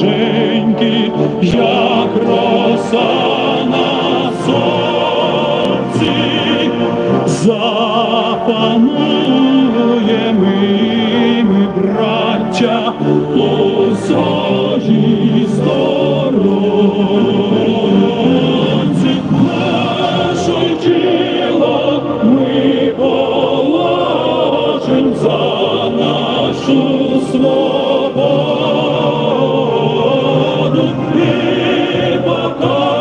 як роса на сонці, запануєм ми, браття, у своїй сторонці. Наше тіло ми положим за нашу свободу і покой.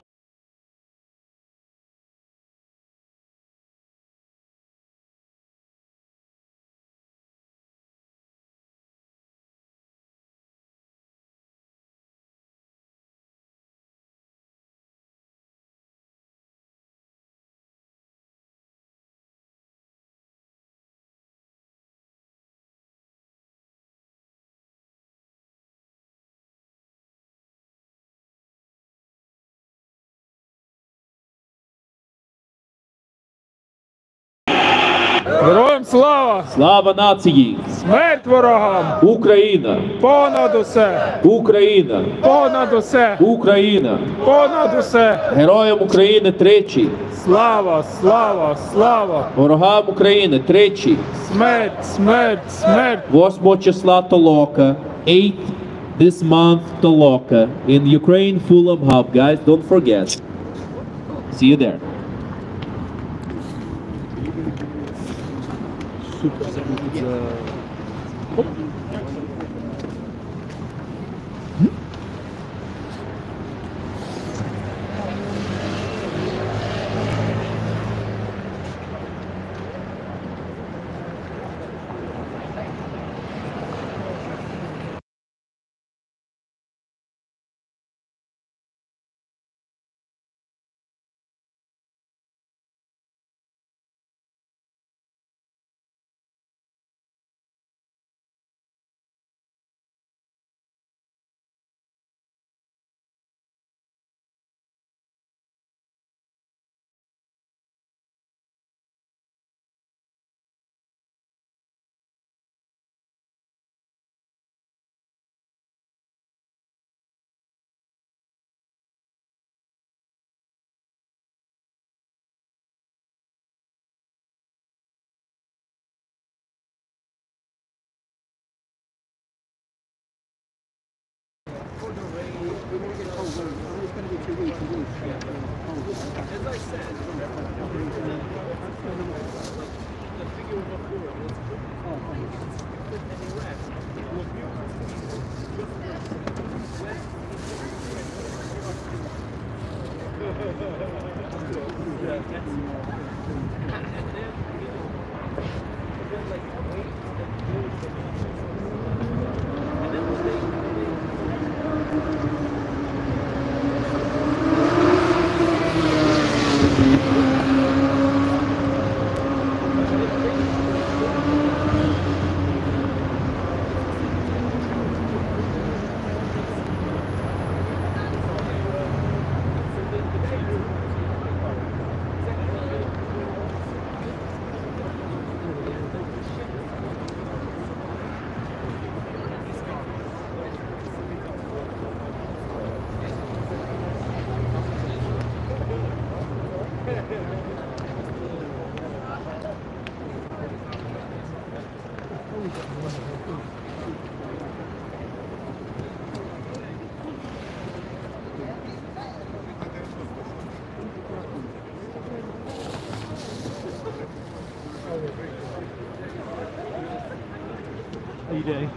Героям слава! Слава нації! Смерть ворогам! Україна! Понад усе! Україна! Понад усе! Україна! Понад усе! Героям України тричі! Слава! Слава! Слава! Ворогам України тричі! Смерть! Смерть! Смерть! 8 числа Толока, 8th this month Толока, in Ukraine Fulham Hub, guys, don't forget. See you there. How you doing?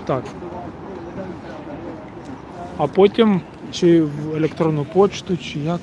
Так. А потім чи в електронну почту, чи як?